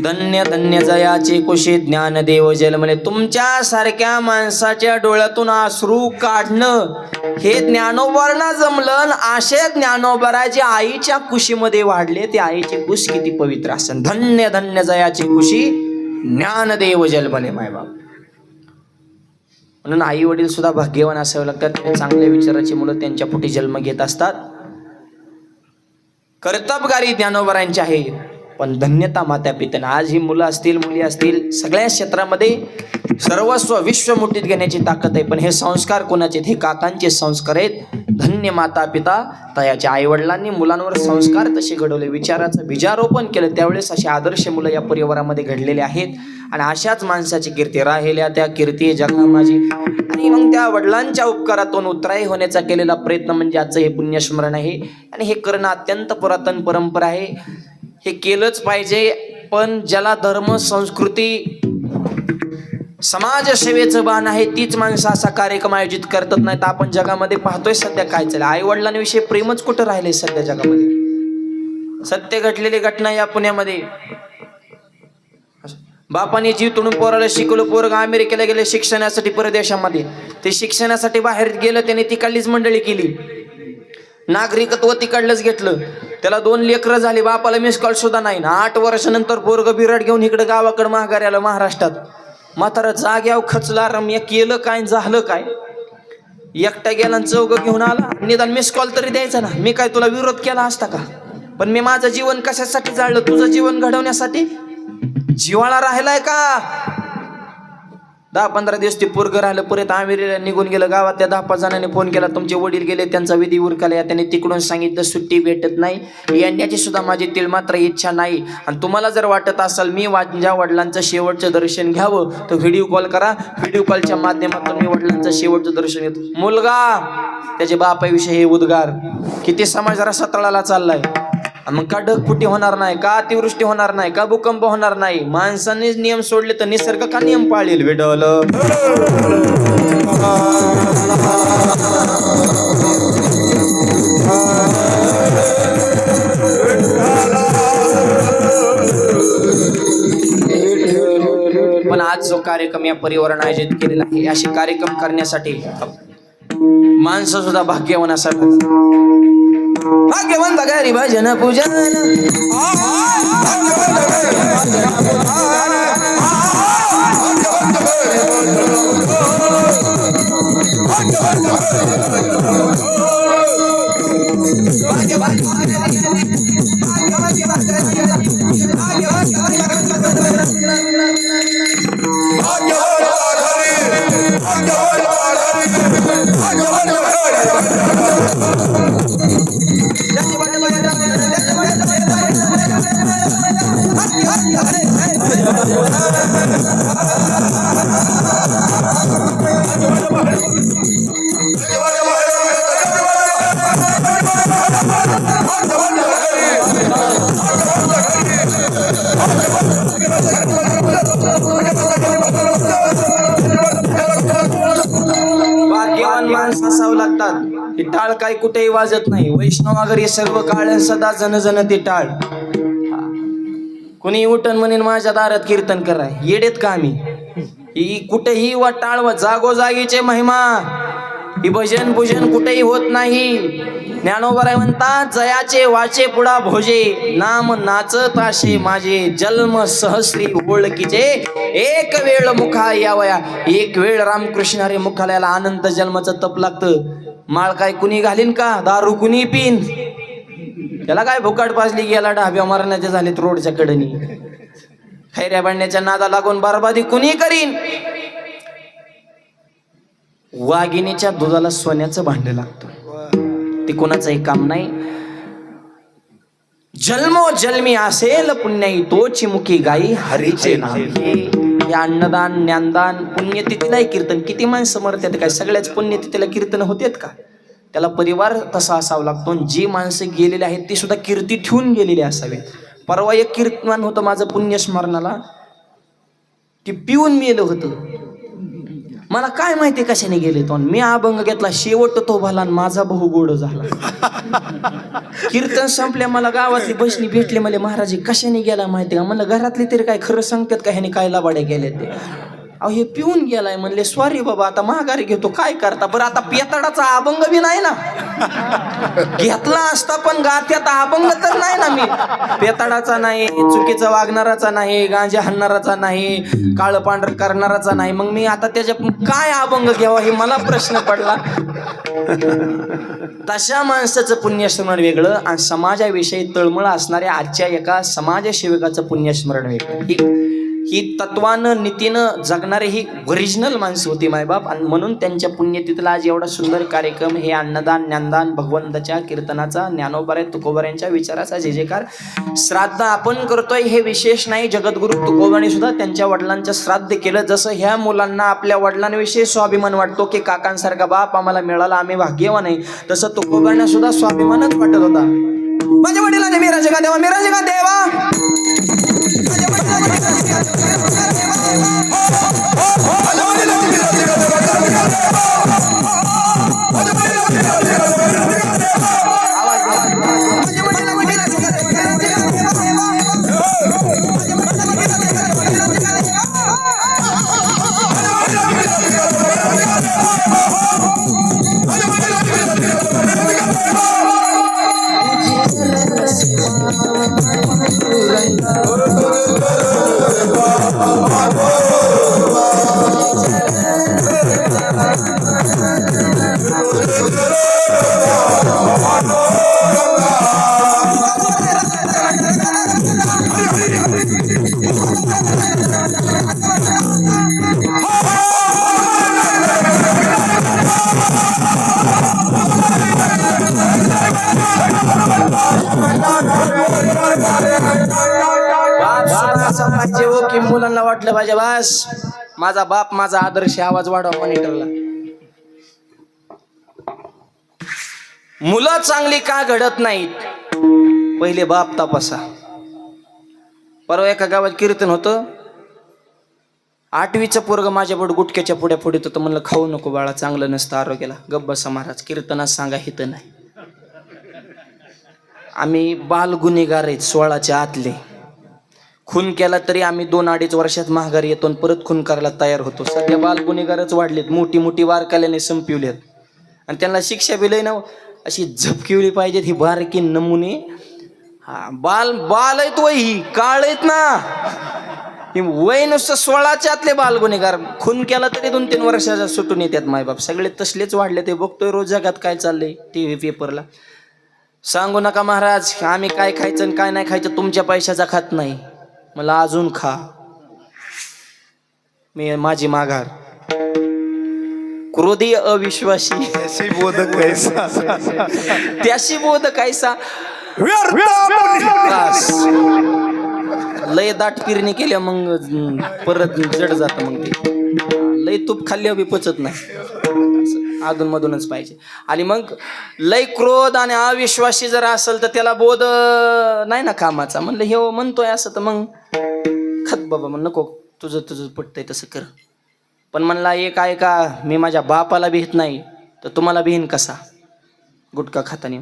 धन्य धन्य जयाचे कुशी ज्ञानदेव जन्मले. तुमच्या सारख्या माणसाच्या डोळ्यातून अश्रू काढणं हे ज्ञानोबांना जमलं. असे ज्ञानोबाराजे आईच्या कुशीमध्ये वाढले, ते आईचे कुश किती पवित्र असेल. धन्य धन्य जयाचे कुशी ज्ञानदेव जन्मले. मायबाप म्हणून आई वडील सुद्धा भाग्यवान असावे लागतात. चांगल्या विचाराची मुलं त्यांच्या पोटी जन्म घेत असतात. कर्तबगारी ज्ञानोबारांची आहे, पण धन्यता माता पित्यांना. आज ही मुलं असतील, मुली असतील, सगळ्या क्षेत्रामध्ये सर्वस्व विश्व मुठीत घेण्याची ताकद आहे. पण हे संस्कार कोणाचे? हे काकांचे संस्कार आहेत. धन्य माता पिता तयाच्या. आई वडिलांनी मुलांवर संस्कार तसे घडवले, विचाराचं बीजारोपण केलं, त्यावेळेस असे आदर्श मुलं या परिवारामध्ये घडलेले आहेत. आणि अशाच माणसाची कीर्ती राहिल्या, त्या कीर्ती जगा माझी. आणि मग त्या वडिलांच्या उपकारातून उत्तराई होण्याचा केलेला प्रयत्न म्हणजे आजचं हे पुण्यस्मरण आहे. आणि हे करणं अत्यंत पुरातन परंपरा आहे, हे केलंच पाहिजे. पण ज्याला धर्म संस्कृती समाजसेवेचं बाण आहे. तीच माणसं असा कार्यक्रम आयोजित करतात. नाही तर आपण जगामध्ये पाहतोय सध्या काय चाललंय. आई वडिलांविषयी प्रेमच कुठं राहिलंय सध्या जगामध्ये. सत्य घडलेली घटना या पुण्यामध्ये. बापाने जीव तोडून पोराला शिकवलं. पोरगा अमेरिकेला गेले शिक्षणासाठी परदेशामध्ये. ते शिक्षणासाठी बाहेर गेलं. त्याने तिकडलीच मंडळी केली. नागरिकत्व तिकडलंच घेतलं. त्याला 2 लेकरं झाली. बापाला मिस कॉल सुद्धा नाही. 8 वर्षानंतर पोरग बिराड घेऊन इकडे गावाकडे माघाऱ्याला महाराष्ट्रात. म्हातारा जाग्यावर खचला. रम्य केलं काय झालं काय. एकटा गेला आणि 4 घेऊन आला. निदान मिस कॉल तरी द्यायचा ना. मी काय तुला विरोध केला असता का. पण मी माझं जीवन कशासाठी जाळलं. तुझं जीवन घडवण्यासाठी. जिवाळा राहिलाय का. 10-15 दिवस ते पोरग राहिलं. परत अमेरिकेला निघून गेलं. गावात त्या 10-5 जणांनी फोन केला. तुमचे वडील गेले. त्यांचा विधी उरकला. त्याने तिकडून सांगितलं सुट्टी भेटत नाही. येण्याची सुद्धा माझी तिळमात्र इच्छा नाही. आणि तुम्हाला जर वाटत असेल मी माझ्या वडिलांचं शेवटचं दर्शन घ्यावं तर व्हिडिओ कॉल करा. व्हिडिओ कॉलच्या माध्यमातून मी वडिलांचं शेवटचं दर्शन घेतो. मुलगा त्याचे बापाविषयी हे उद्गार. किती समाज जरा सतळाला चाललाय. मग का ढगफुटी होणार नाही का. अतिवृष्टी होणार नाही का. भूकंप होणार नाही. माणसांनीच नियम सोडले तर निसर्ग का नियम पाळेल. विडल पण आज जो कार्यक्रम या परिवाराने आयोजित केलेला आहे. असे कार्यक्रम करण्यासाठी माणसं सुद्धा भाग्यवान असतात. भाग्यवंत घरी भजन पूजन. भाग्यवान माणसं असावं लागतात. ही टाळ काय कुठेही वाजत नाही. वैष्णव वगैरे सर्व काळ सदा जन जन ते टाळ. कुणी उठण म्हणेन माझ्या दारात कीर्तन कराय. येडेत का आम्ही. ही कुठेही वा टाळ वा जागोजागीचे महिमा. ही भजन पूजन कुठेही होत नाही. ज्ञानोबराय म्हणतात जयाचे वाचे पुढा भोजे. नाम नाचत आशे माझे जन्म सहस्री ओळखीचे. एक वेळ मुखा यावया. एक वेळ रामकृष्ण हरे मुखालयाला अनंत जन्माचं तप लागतं. माळ काय कुणी घालीन का. दारू कुणी पिन. त्याला काय भुकाट पाजली गेला. ढाब्या मारण्याचे झालेत रोडच्या कडेनी. खैऱ्या बांधण्याच्या नादा लागून बरबादी कुणी करीन. वाघिणीच्या दुधाला सोन्याचं भांड लागतं. ते कोणाचंही काम नाही. जन्मोजन्मी असेल पुण्याई तोची मुखी गाई हरीचे नाम. हे अन्नदान ज्ञानदान पुण्यतिथीलाही कीर्तन. किती माणसं मरतात काय. सगळ्याच पुण्यतिथीला कीर्तन होतेत का. त्याला परिवार तसा असावा लागतो. जी माणसं गेलेली आहेत ती सुद्धा कीर्ती ठेवून गेलेली असावीत. परवा एक कीर्तन होतं माझं पुण्यस्मरणाला. ती पिऊन मेलं होतं. मला काय माहिती कशाने गेले तो. मी अभंग घेतला. शेवट तो भला माझा बहु गोड झाला. कीर्तन संपल्या मला गावातली बसनी भेटले. मला महाराज कशाने गेला माहिती का. मला घरातले तरी काय खरं सांगतात का ह्याने काय लबाड्या गेले ते. अहो हे पिऊन गेलाय म्हणले. सॉरी बाबा आता माघारी घेतो. काय करता बरं. आता पेताडाचा अभंग बी नाही ना. घेतला असता पण गात्यात अभंग तर नाही ना. मी पेताडाचा नाही. चुकीचा वागणाराचा नाही. गांजा हाणणाराचा नाही. काळ पांढर करणाराचा नाही. मग मी आता त्याच्या काय अभंग घ्यावा हे मला प्रश्न पडला. तशा माणसाचं पुण्यस्मरण वेगळं आणि समाजाविषयी तळमळ असणाऱ्या आजच्या एका समाजसेवकाचं पुण्यस्मरण वेगळं. ही तत्वानं नीतीनं जगणारे ही ओरिजिनल माणसं होती मायबाप. आणि म्हणून त्यांच्या पुण्यतिथीला आज एवढा सुंदर कार्यक्रम. हे अन्नदान ज्ञानदान भगवंताच्या कीर्तनाचा ज्ञानोबा तुकोबाऱ्यांच्या विचाराचा जे जेकार. श्राद्ध आपण करतोय हे विशेष नाही. जगद्गुरु तुकोबाने सुद्धा त्यांच्या वडिलांचं श्राद्ध केलं. जसं ह्या मुलांना आपल्या वडिलांविषयी स्वाभिमान वाटतो की काकांसारखा बाप आम्हाला मिळाला आम्ही भाग्यवान आहे. तसं तुकोबांना सुद्धा स्वाभिमानच वाटत होता. माझ्या वडिलांनी मी राजा का देवा. मी राजा का देवा. बाप सुद्धा असा पाहिजे हो की मुलांना वाटलं पाहिजे बस माझा बाप माझा आदर्श आवाज वाढवा मॉनिटरला. मुलं चांगली का घडत नाहीत पहिले बाप तपासा. परवा एका गावात कीर्तन होतं. 8वीचं पोरग माझ्यापुढे गुटक्याच्या पुढ्या पुढे होतं. म्हणलं खाऊ नको बाळा चांगलं नसतं आरोग्याला. गप्प बसा महाराज कीर्तनात सांगा हितं नाही. आम्ही बाल गुन्हेगार आहेत 16च्या आतले. खून केला तरी आम्ही 2-2.5 वर्षात माघारी येतो आणि परत खून करायला तयार होतो. सध्या बाल गुन्हेगारच वाढलेत. मोठी मोठी वारकाल्याने संपवलेत आणि त्यांना शिक्षा बी लय ना अशी झपकिवली पाहिजेत ही बारकी नमुने. हा बाल आहेत वही काळ आहेत ना. ही वय नुसतं 16च्या आतले बाल गुन्हेगार. खून केला तरी 2-3 वर्षाचा सुटून येतात मायबाप. सगळे तसलेच वाढले. ते बघतोय रोज जगात काय चाललंय TV पेपरला. सांगू नका महाराज आम्ही काय खायचं आणि काय नाही खायचं तुमच्या पैशाचा खात नाही. मला अजून खा. मी माझी माघार. क्रोधी अविश्वासी त्याशी बोधक कैसा त्याशी बोध कायसा. बस. लय दाट पिरणी केल्या मग परत जड जात. मग ते लय तूप खाल्ल्यावर बी पचत नाही. अधून मधूनच पाहिजे. आणि मग लय क्रोध आणि अविश्वासी जर असेल तर त्याला बोध नाही ना कामाचा. म्हणलं हे म्हणतोय असं तर मग खत बाबा मग नको तुझं पटतंय तसं कर. पण म्हणला एक आहे का मी माझ्या बापाला भीत नाही तर तुम्हाला भीन कसा गुटखा खातानी.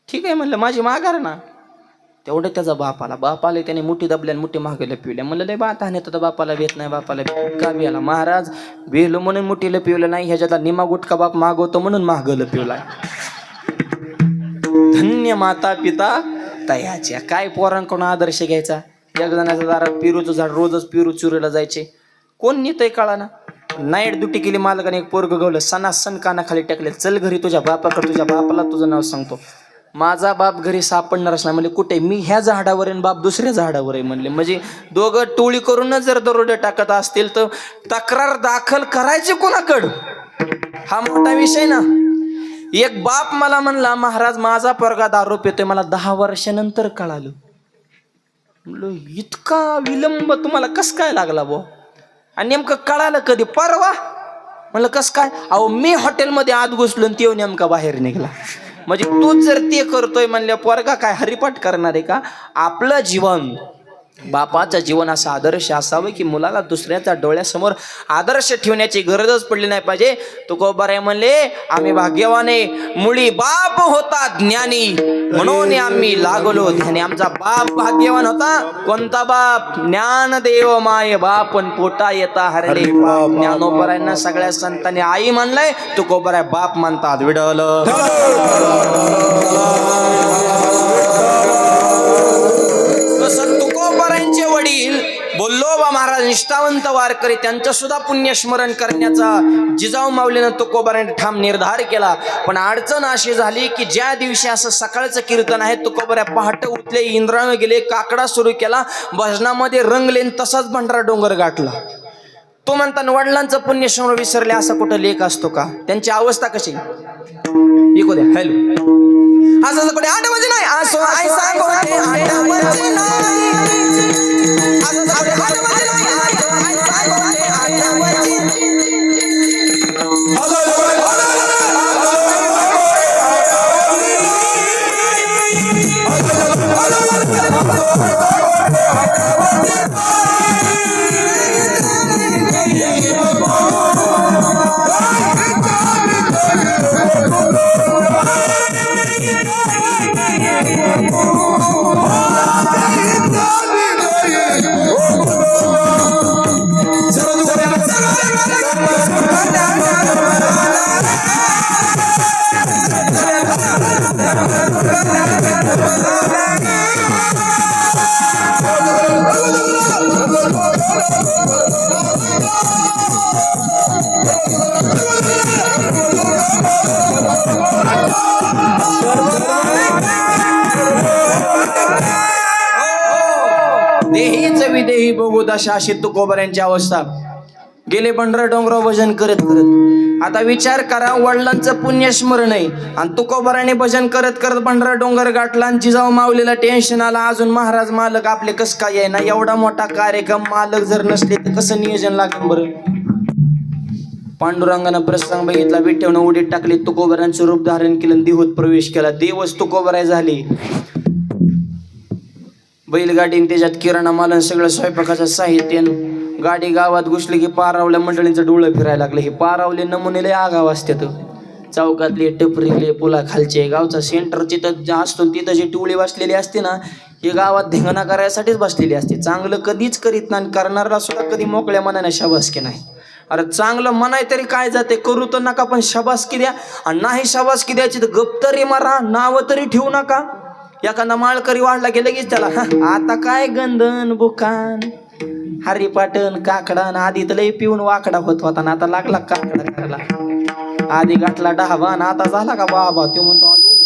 ठीक आहे म्हणलं माझी माघार ना. तेवढं त्याचा बापाला त्याने मुठी दबल्या मुठी मागे लपिवल्या. म्हणलं लय बात आहे तर बापाला भेट नाही. बापाला का बियाला महाराज बेलो म्हणून मुठी लपिवलं नाही. ह्याच्यातला निमा गुटखा बाप मागवतो म्हणून माग लपिवलाय. धन्य माता पिता तयाच्या. काय पोरांकडून आदर्श घ्यायचा. एक जणाच्या दारात पेरूचं झाड रोजच पेरू चुरीला जायचे. कोण नेतंय कळा ना. नाईट ड्युटी केली मालकाने. एक पोरग गवलं सणासन कानाखाली टाकले. चल घरी तुझ्या बापाकडे. तुझ्या बापाला तुझं नाव सांगतो. माझा बाप घरी सापडणारच नाही. म्हणजे कुठे मी ह्या झाडावर आहे बाप दुसऱ्या झाडावर आहे म्हणले. म्हणजे दोघं टोळी करूनच जर दरोडे टाकत असतील तर तक्रार दाखल करायची कोणाकडं हा मोठा विषय ना. एक बाप मला म्हणला महाराज माझा पोरगा दारू पितोय. मला 10 वर्षानंतर कळालं. म्हणलं इतका विलंब तुम्हाला कस काय लागला बो. आणि नेमकं कळालं कधी परवा. म्हणलं कस काय. अहो मी हॉटेलमध्ये आत घुसलो आणि ते नेमका बाहेर निघाला. म्हणजे तूच जर ते करतोय म्हणल्या पोरगा काय हरिपाठ करणार आहे का. आपलं जीवन बापाचं जीवन असं आदर्श असावं की मुलाला दुसऱ्याच्या डोळ्यासमोर आदर्श ठेवण्याची गरजच पडली नाही पाहिजे. तुकोबाराय म्हणले आम्ही भाग्यवाने मुळी बाप होता ज्ञानी म्हणून आम्ही लागलो ध्यानी. आमचा बाप भाग्यवान होता. कोणता बाप ज्ञानदेव माय बापन पोटा येता हरले. ज्ञानोबरायांना सगळ्या संतांनी आई म्हणलंय. तुकोबाराय बाप म्हणतात विडल. तुकोबारायांचे वडील बोल्लोबा महाराज निष्ठावंत वारकरी त्यांचं सुद्धा पुण्यस्मरण करण्याचा जिजाऊ माऊलीनं तुकोबारायांनी ठाम निर्धार केला. पण अडचण अशी झाली की ज्या दिवशी असं सकाळचं कीर्तन आहे तुकोबाऱ्या पहाटे उठले इंद्रायण गेले काकडा सुरू केला भजनामध्ये रंगलेन तसाच भंडारा डोंगर गाठला. तो म्हणताना वडिलांचं पुण्यस्मरण विसरले असा कुठं लेख असतो का. त्यांची अवस्था कशी ऐकू द्या. हॅलो असं कुठे आठवते नाही असो ऐसा गोटे आठवते नाही. असं कुठे आठवते नाही ऐसा गोटे आठवते. देहीच विदेही बघू दशा अशी तुकोबऱ्यांची अवस्था. गेले पंढरा डोंगराव भजन करत करत. आता विचार करा, वडिलांचं पुण्यस्मरण आहे आणि तुकोबराने भजन करत करत पंढरा डोंगर गाठला आणि जिजाऊ माऊलीला टेन्शन आला. अजून महाराज मालक आपले कस काय आहे ना, एवढा मोठा कार्यक्रम मालक जर नसले तर कसं नियोजन लागेल बरं. पांडुरंगानं प्रसंग बघितला, विठ्ठवनं उडीत टाकली, तुकोबरांचं रूप धारण केलं, देहोत प्रवेश केला. देवच तुकोबराय झाली. बैलगाडीने त्याच्यात किराणा माल सगळं स्वयंपाकाचं साहित्य. गाडी गावात घुसली की पारावल्या मंडळींचं डोळं फिरायला लागलं. हे पारावले नमुने लय आगाव असतात. चौकातले, टपरीले, पुला खालचे, गावचा सेंटर तिथं असतो, तिथं जी टोळी बसलेली असते ना, हे गावात धिंगाणा करायसाठीच बसलेली असते. चांगलं कधीच करीत नाही, करणारा सुद्धा कधी मोकळ्या मनाने शाबासकी नाही. अरे चांगलं म्हणाय तरी काय जाते, करू तर नका पण शाबासकी द्या. आणि नाही शाबासकी द्यायची तर गप तरी मारा, नावं तरी ठेवू नका. एखादा माळकरी वाढला की लगेच त्याला आता काय गंधन बुकान हरिपाटन काकडान. आधी तर लय पिऊन वाकडा होत होता ना, आता लागला काकडा करायला. आधी गाठला डहावा ना, आता झाला का बाबा. तो म्हणतो अयो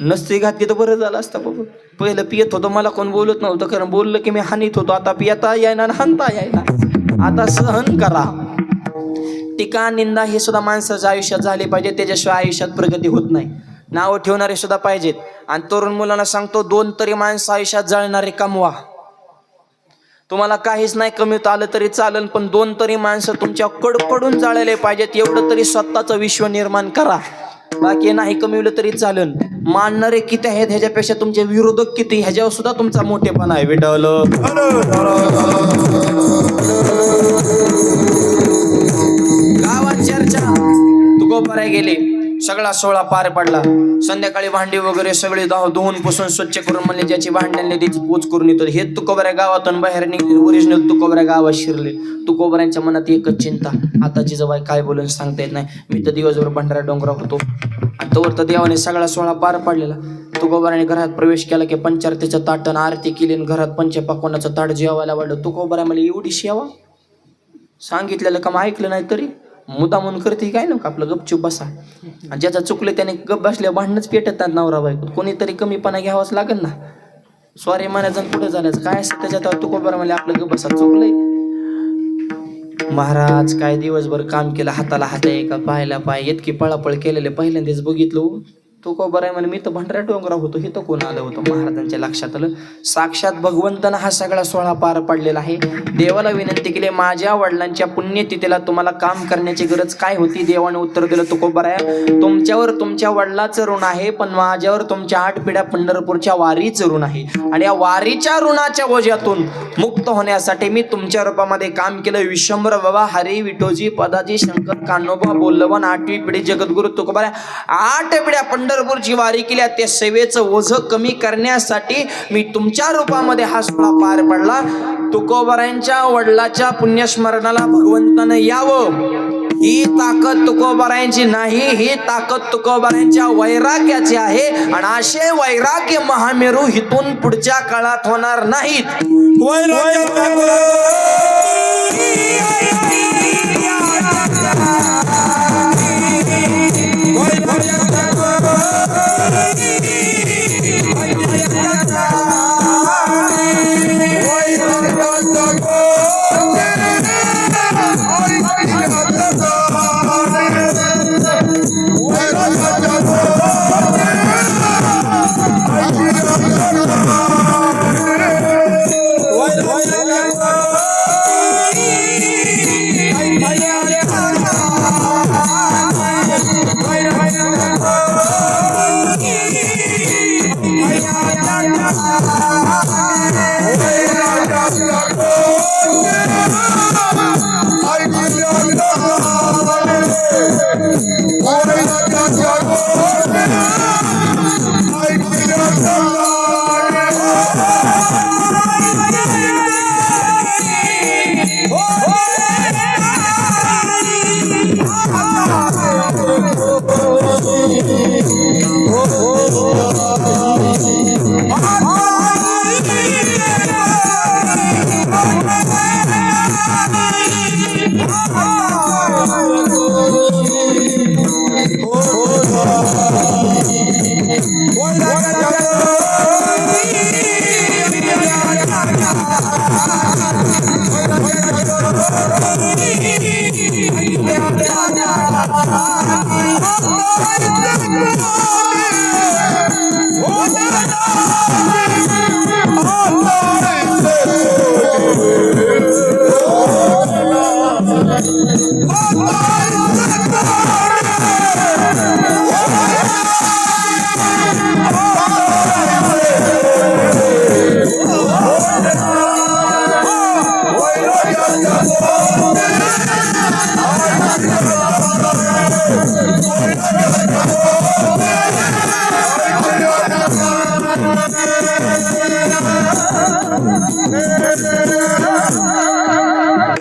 नसती घातली तर बरं झालं असतं बाबा. पहिलं पियत होतो, मला कोण बोलत नव्हतं, कारण बोललं की मी हानीत होतो. आता पियता यायना हानता यायला. आता सहन करा. टीका निंदा हे सुद्धा माणसाच्या आयुष्यात झाली पाहिजे, त्याच्याशिवाय आयुष्यात प्रगती होत नाही. नावं ठेवणारे सुद्धा पाहिजेत. आणि तरुण मुलांना सांगतो, 2 तरी माणसं आयुष्यात जळणारे कमवा. तुम्हाला काहीच नाही कमीत आलं तरी चालेल, पण 2 तरी माणसं तुमच्या कडकडून जाळले पाहिजेत. एवढं तरी स्वतःचं विश्व निर्माण करा. बाकी नाही कमीवलं तरी चालेल. मानणारे किती आहेत ह्याच्यापेक्षा तुमचे विरोधक किती, ह्याच्यावर सुद्धा तुमचा मोठेपणा आहे. विठ्ठल गावात चर्चा. तुकोबराय गेले, सगळा सोहळा पार पडला. संध्याकाळी भांडी वगैरे सगळे धुवून पुसून स्वच्छ करून म्हणले ज्याची भांड्यांनी त्याची पोच करून येतो. हे तुकोबराय गावातून बाहेर निघले. ओरिजिनल तुकोबराय गावात शिरले. तुकोबरायांच्या मनात एकच चिंता, आता जिजाबाई काय बोलून सांगता येत नाही. मी तर दिवसभर भंडारा डोंगरावर होतो. आणि तोवर तर देवाने सगळा सोहळा पार पाडलेला. तुकोबराने घरात प्रवेश केला की पंचारतीचं ताटन आरती केली. घरात पंचपक्वान्नाचं ताट जेवायला वाढलं. तुकोबराय मला एवढी सेवा सांगितलेलं का ऐकलं नाही तरी मुद्दामून करते काय ना, आपलं गपचूप बसा. आणि ज्याचा चुकलं त्याने गप बसल्या भांडणच पेटतात नवरा बायको. कोणीतरी कमीपणा घ्यावाच लागेल ना. सॉरी म्हणायचं पुढे झाल्याचं काय असतं त्याच्यात. तुकोबराय म्हणले आपलं गप बसा, चुकलंय. महाराज काय दिवसभर काम केलं, हाताला हात आहे का पायाला पाय, इतकी पळापळ केलेले पहिल्यांदाच बघितलं. तुकोबराय म्हणे मी तर भंडारा डोंगरावर होतो, हे तर कोण आलं होतं. महाराजांच्या लक्षात आलं, साक्षात भगवंतानं हा सगळा सोहळा पार पाडलेला आहे. देवाला विनंती केली, माझ्या वडिलांच्या पुण्यतिथीला तुम्हाला काम करण्याची गरज काय होती. देवाने उत्तर दिलं, तुकोबराय तुमच्यावर तुमच्या वडिलाचं ऋण आहे, पण माझ्यावर तुमच्या 8 पिढ्या पंढरपूरच्या वारीचं ऋण आहे. आणि या वारीच्या ऋणाच्या ओझ्यातून मुक्त होण्यासाठी मी तुमच्या रूपामध्ये काम केलं. विश्वंभर बाबा हरी विठोजी पदाजी शंकर कान्होबा बोल्लवन 8वी पिढी जगद्गुरु तुकोबराय 8 पिढ्या पंढरपूरची वारी केल्या. त्या सेवेचं ओझं कमी करण्यासाठी मी तुमच्या रूपामध्ये हा सोहळा पार पडला. तुकोबरायांच्या वडिलाच्या पुण्यस्मरणाला भगवंतानं यावं, ही ताकद तुकोबरायांची नाही, ही ताकद तुकोबरायांच्या वैराग्याची आहे. आणि असे वैराग्य महामेरू हितून पुढच्या काळात होणार नाहीत.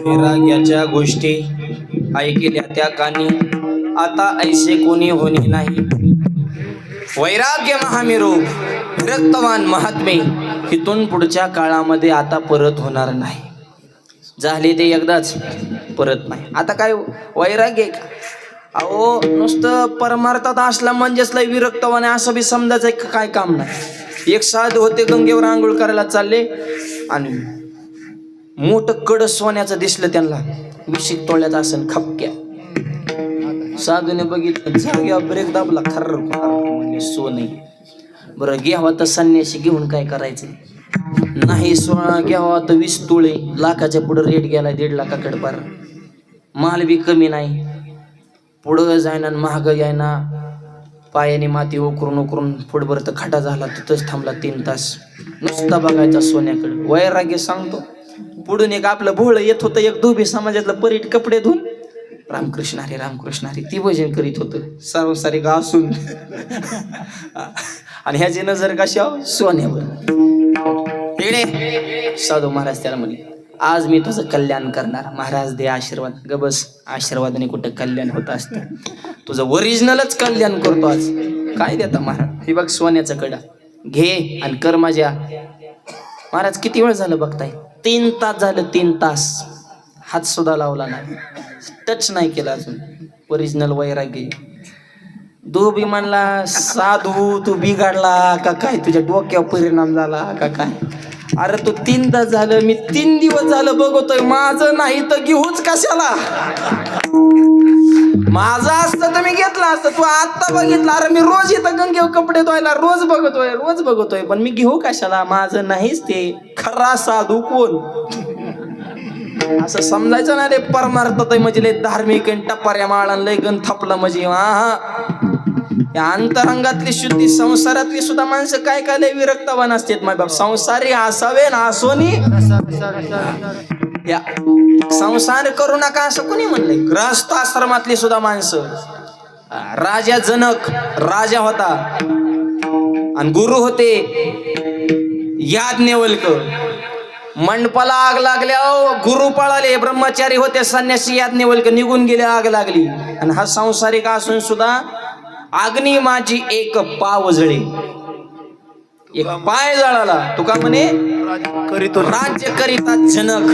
वैराग्याच्या गोष्टी ऐकल्या त्या कानी आता ऐसे कोणी होणे नाही. वैराग्य महामेरू विरक्तवान महात्मे इथून पुढच्या काळामध्ये आता परत होणार नाही. झाले ते एकदाच, परत नाही. आता काय वैराग्य का? अहो नुसतं परमार्थात असला म्हणजेच लय विरक्तवान असं बी समजायचं काय काम नाही. एक साधू होते, गंगेवर आंघोळ करायला चालले आणि मोठं कड सोन्याचं दिसलं त्यांना, 20 तोळ्याचं असन खपक्या. साधूने बघितलं, जाग्यावर ब्रेक दाबला, खर्र म्हणजे सोने. बरं घ्यावा तर संन्याशी घेऊन काय करायचं? नाही सोळा घ्यावा तर 20 तोळे, लाखाच्या पुढं रेट गेला, 1.5 लाखाकडे पार. माल बी कमी नाही, पुढं जायना महाग यायना. पायाने माती उकरून उकरून फुटभर तर खटा झाला, तिथंच थांबला 3 तास. नुसता बघायचा सोन्याकडे. वैराग्य सांगतो. पुढून एक आपलं भोळ येत होतं, एक धोबी समाजातलं परीट कपडे धुवून रामकृष्ण हरी ती भजन करीत होतं संसारिक असून. आणि ह्याची नजर कशा? सोन्यावर. इकडे साधू महाराज त्याला म्हणले, आज मी तुझं कल्याण करणार. महाराज दे आशीर्वाद. गबस, आशीर्वादाने कुठं कल्याण होत असतं? तुझं ओरिजिनलच कल्याण करतो आज. काय देता महाराज? हे बघ सोन्याचं कडा घे आणि कर माझ्या. महाराज किती वेळ झालं बघताय? 3 तास झालं. 3 तास हात सुद्धा लावला नाही, टच नाही केला अजून. ओरिजिनल वैराग्य. धोबी म्हणला, साधू तू बिघडला का काय? तुझ्या डोक्यावर परिणाम झाला का काय? अरे तू 3 तास झालं, मी 3 दिवस झालं बघतोय. माझं नाही तर घेऊच कशाला? माझं असतं तर मी घेतलं असतं. तू आत्ता बघितलं. अरे मी रोज इथं गंगेवर कपडे धुवायला रोज बघतोय, पण मी घेऊ कशाला? माझं नाहीच ते. खरा साधू कोण? असं समजायचं ना रे. परमार्थत म्हणजे लय धार्मिक टप्पाऱ्या माळा लय गण थापला म्हणजे. या अंतरंगातली शुद्धी, संसारातली सुद्धा माणसं काय काय लय विरक्तवान असतात. माय बाप संसारी असावे ना असोनी या संसार करू नका असं कोणी म्हणलंय? ग्रहस्थ आश्रमातली सुद्धा माणसं. राजा जनक राजा होता आणि गुरु होते याज्ञवल्क. मंडपाला आग लागल्या, गुरु पळाले. ब्रह्मचारी होते संन्यासी याज्ञवल्क, निघून गेले, आग लागली. आणि हा संसारिक असून सुद्धा अग्नी माझी एक पाव जळे, एक पाय जळाला. तुका म्हणे राज्य करिता जनक,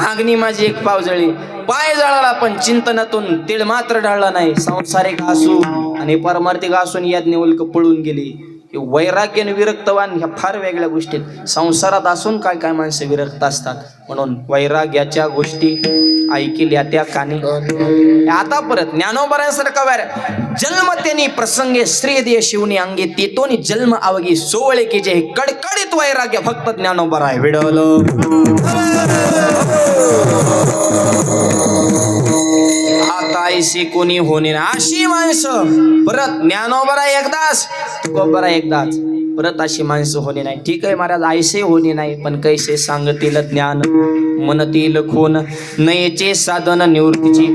अग्नी माझी एक पाव जळी. पाय जळाला पण चिंतनातून तीळ मात्र ढळला नाही. संसारिक असू आणि परमार्थिक असून याज्ञवल्क पळून गेली. वैराग्य आणि विरक्तवान ह्या फार वेगळ्या गोष्टी. संसारात असून काय काय माणसं विरक्त असतात. म्हणून वैराग्याच्या गोष्टी ऐकल्या त्या कानी. आता परत ज्ञानोबरांसारखा वैर जन्म त्यांनी प्रसंगे श्रीदेय शिवनी अंगे तेतोनी जन्म अवघी सोवळे की जे कडकडीत वैराग्य फक्त ज्ञानोबर आहे विडवलं. आता ऐशी कोणी होणे ना अशी माणसं परत. ज्ञानोबरा एकदाच, तुकोबरा एकदाच, परत अशी माणसं होणे नाही. ठीक आहे महाराज, ऐसे होणे नाही, पण कैसे सांगतील ज्ञान मनतील खोन नयेचे साधन निवृत्तीची.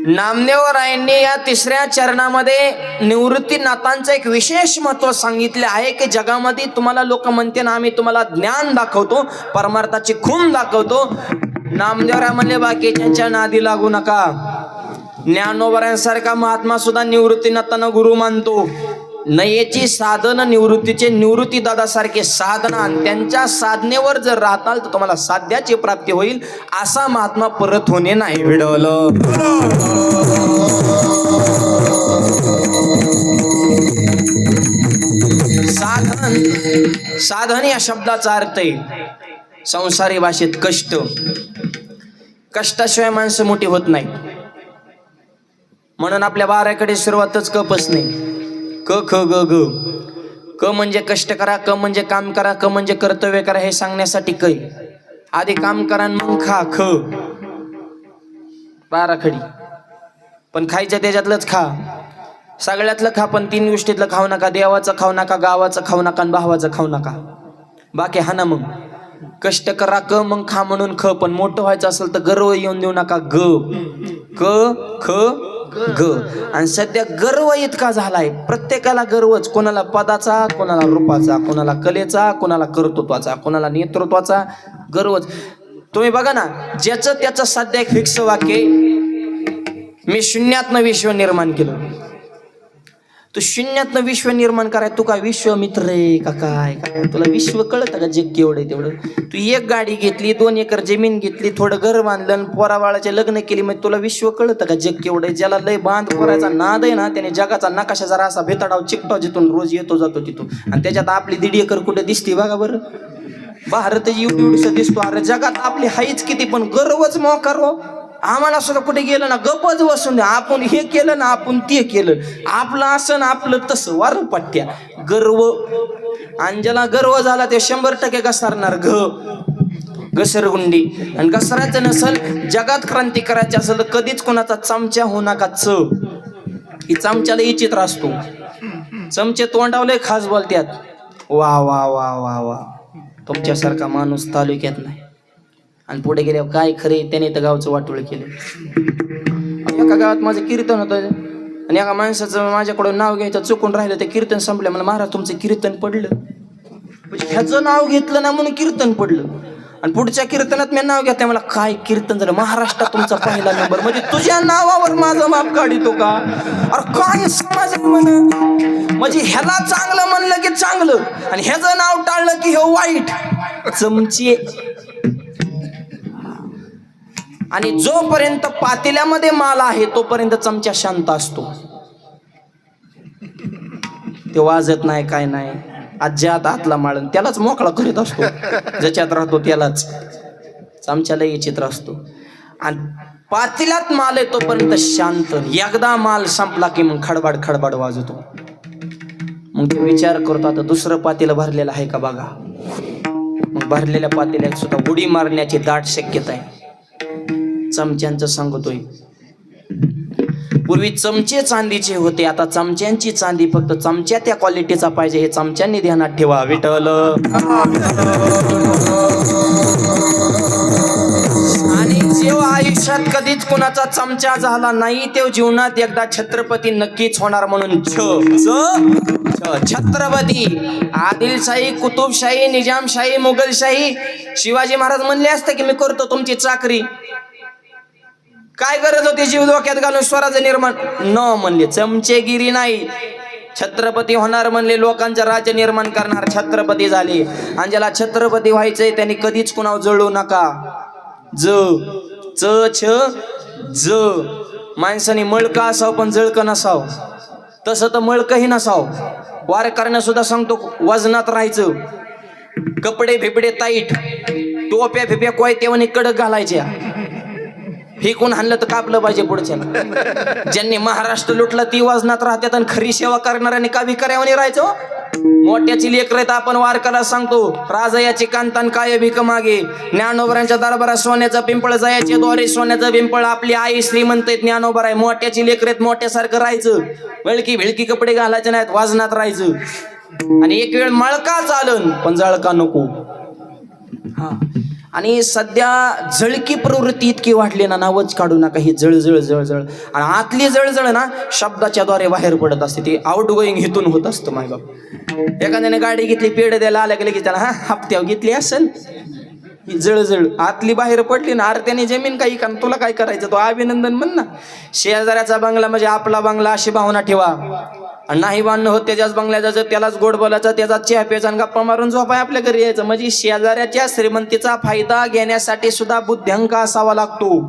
नामदेवरायांनी या 3ऱ्या चरणामध्ये निवृत्ती नाथांचं एक विशेष महत्व सांगितले आहे की जगामध्ये तुम्हाला लोक म्हणते ना आम्ही तुम्हाला ज्ञान दाखवतो, परमार्थाची खून दाखवतो. नामदेवराय म्हणले बाकीच्या नादी लागू नका. ज्ञानोबरांसारखा महात्मा सुद्धा निवृत्तीनाथांना गुरु मानतो. नयेची साधन निवृत्तीचे निवृत्ती दादा सारखे साधना आणि त्यांच्या साधनेवर जर राहताल तर तुम्हाला साध्याची प्राप्ती होईल. असा महात्मा परत होणे नाही विडवलं. साधन, साधन या शब्दाचा अर्थ आहे संसारी भाषेत कष्ट. कष्टाशिवाय माणसं मोठी होत नाही. म्हणून आपल्या बाराकडे सुरुवातच कपच नाही. क ख ग ग. क म्हणजे कष्ट करा, क म्हणजे काम करा, क म्हणजे कर्तव्य करा हे सांगण्यासाठी कै. आधी काम करा मग खा. ख बाराखडी. पण खायचं त्याच्यातलंच खा, सगळ्यातलं खा, पण 3 गोष्टीतलं खाऊ नका. देवाचं खाऊ नका, गावाचं खाऊ नका आणि भावाचं खाऊ नका. बाकी हा ना. मग कष्ट करा क, मग खा म्हणून ख. पण मोठं व्हायचं असेल तर गर्व येऊन देऊ नका. ग क ख ग. आणि सध्या गर्व इतका झालाय, प्रत्येकाला गर्वच. कोणाला पदाचा, कोणाला रूपाचा, कोणाला कलेचा, कोणाला कर्तृत्वाचा, कोणाला नेतृत्वाचा गर्वच. तुम्ही बघा ना, ज्याचं त्याचं सध्या एक फिक्स वाक्य, मी शून्यातनं विश्व निर्माण केलं. तू शून्यातनं विश्व निर्माण कराय, तू काय विश्वमित्र आहे का काय? तुला विश्व कळतं का जग केवढं आहे तेवढं? तू एक गाडी घेतली, 2 एकर जमीन घेतली, थोडं घर बांधलं, पोराबाळाचे लग्न केली, मग तुला विश्व कळतं का जग केवढं आहे? ज्याला लय बांध करायचा नाद आहे ना, त्याने जगाचा नकाशा जरा असा भेताडाव चिकटाव, जिथून रोज येतो जातो तिथून. आणि त्याच्यात आपली 1.5 एकर कुठे दिसते बघा बरं. भारत एवढं दिसतो. अरे जगात आपली हाईच किती, पण गर्वच मोकार हो. आम्हाला सुद्धा कुठे गेलं ना गपच बसून द्या. आपण हे केलं ना, आपण ते केलं, आपलं असं ना आपलं तसं, वार पट्ट्या गर्व. आणि ज्याला गर्व झाला ते 100% घसरणार. घसरगुंडी. आणि घसरायचं नसल, जगात क्रांती करायची असेल तर कधीच कोणाचा चमचा होऊ नका. ही चमच्याला विचित्र असतो. चमचे तोंडावले खास बोलत्यात. वा वा वा वा वा, तुमच्यासारखा माणूस तालुक्यात नाही. आणि पुढे गेल्यावर काय खरे, त्याने तर गावचं वाटोळ केलं. एका गावात माझं कीर्तन होतं आणि एका माणसाचं माझ्याकडून नाव घ्यायचं चुकून राहिलं. ते कीर्तन संपलं. मला महाराज तुमचं कीर्तन पडलं. म्हणजे ह्याचं नाव घेतलं ना म्हणून कीर्तन पडलं. आणि पुढच्या कीर्तनात मी नाव घेतलं. मला काय कीर्तन झालं, महाराष्ट्रात तुमचा पहिला नंबर. म्हणजे तुझ्या नावावर माझं माप काढितो का? अरे काय समाज म्हण. म्हणजे ह्याला चांगलं म्हणलं की चांगलं, आणि ह्याचं नाव टाळलं की हे वाईट. चमचे. आणि जोपर्यंत पातेल्यामध्ये माल आहे तोपर्यंत चमचा शांत असतो. ते वाजत नाही, काय नाही. आज्यात आतला माळण त्यालाच मोकळा करीत असतो. ज्याच्यात राहतो त्यालाच. चमच्याला चित्र असतो. आणि पातेल्यात माल आहे तोपर्यंत शांत. एकदा माल संपला की मग खडबड खडबड वाजतो. मग तो विचार करतो, आता दुसरं पातेलं भरलेलं आहे का बघा. मग भरलेल्या पातेल्यात सुद्धा उडी मारण्याची दाट शक्यता आहे. चमच्यांचं सांगतोय. पूर्वी चमचे चांदीचे होते, आता चमच्यांची चांदी फक्त चमच्या त्या क्वालिटीचा पाहिजे हे चमच्यांनी ध्यानात ठेवा. विठ्ठल. आणि जेव्हा आयुष्यात कधीच कोणाचा चमचा झाला नाही, तेव्हा जीवनात एकदा छत्रपती नक्कीच होणार. म्हणून छत्रपती. आदिलशाही, कुतुबशाही, निजामशाही, मुघलशाही. शिवाजी महाराज म्हणले असते की मी करतो तुमची चाकरी. काय गरज होती जीव धोक्यात घालून स्वराज्य निर्माण? न म्हणले. चमचेगिरी नाही. छत्रपती होणार म्हणले, लोकांचं राज्य निर्माण करणार. छत्रपती झाले. आणि ज्याला छत्रपती व्हायचंय त्यांनी कधीच कुणावर जळू नका. माणसाने मळका असावं पण जळकं नसावं. तसं तर मळकही नसावं. वार करणं सुद्धा सांगतो वजनात राहायचं. कपडे फिपडे ताईट, टोप्या फिप्या कोयतेवानी कडक घालायच्या. फेकून हाणलं तर कापलं पाहिजे पुढच्याला. ज्यांनी महाराष्ट्र लुटला ती वजनात राहतात, आणि खरी सेवा करणाऱ्यांनी का भिकाऱ्यावानी राहायचं. मोठ्याची लेकरं आपण वारकऱ्याला सांगतो, राजयाची कांतान काय भीक मागे. ज्ञानोबरांच्या दरबारात सोन्याचं पिंपळ, जयाच्या द्वारे सोन्याचं पिंपळ. आपली आई श्रीमंत आहेत, ज्ञानोबर आहे. मोठ्याची लेकरेत मोठ्यासारखं राहायचं. वळकी भिळकी कपडे घालायचे नाहीत, वजनात राहायचं. आणि एक वेळ मळका चालन पण जळका नको. हा. आणि सध्या जळकी प्रवृत्ती इतकी वाढली ना, नावच काढू नका. ही जळजळ जळजळ. आणि आतली जळजळ ना शब्दाच्या द्वारे बाहेर पडत असते. ती आउट गोईंग हिथून होत असतं. माय बाप एखाद्याने गाडी घेतली, पेढ द्यायला आल्या गेले की त्याला हप्त्यावर घेतली असेल. ही जळजळ आतली बाहेर पडली ना. अरे त्याने जमीन काही का, तुला काय करायचं, तो अभिनंदन म्हण ना. शेजाऱ्याचा बंगला म्हणजे आपला बंगला अशी भावना ठेवा. आणि नाही बांधणं होत त्याच्याच बंगल्याचं, त्यालाच गोड बोलायचं, त्याचा चहा प्यायचा आणि गप्पा मारून झोपाय आपल्या घरी यायचं. म्हणजे शेजाऱ्याच्या श्रीमंतीचा फायदा घेण्यासाठी सुद्धा बुद्ध्यांक असावा लागतो.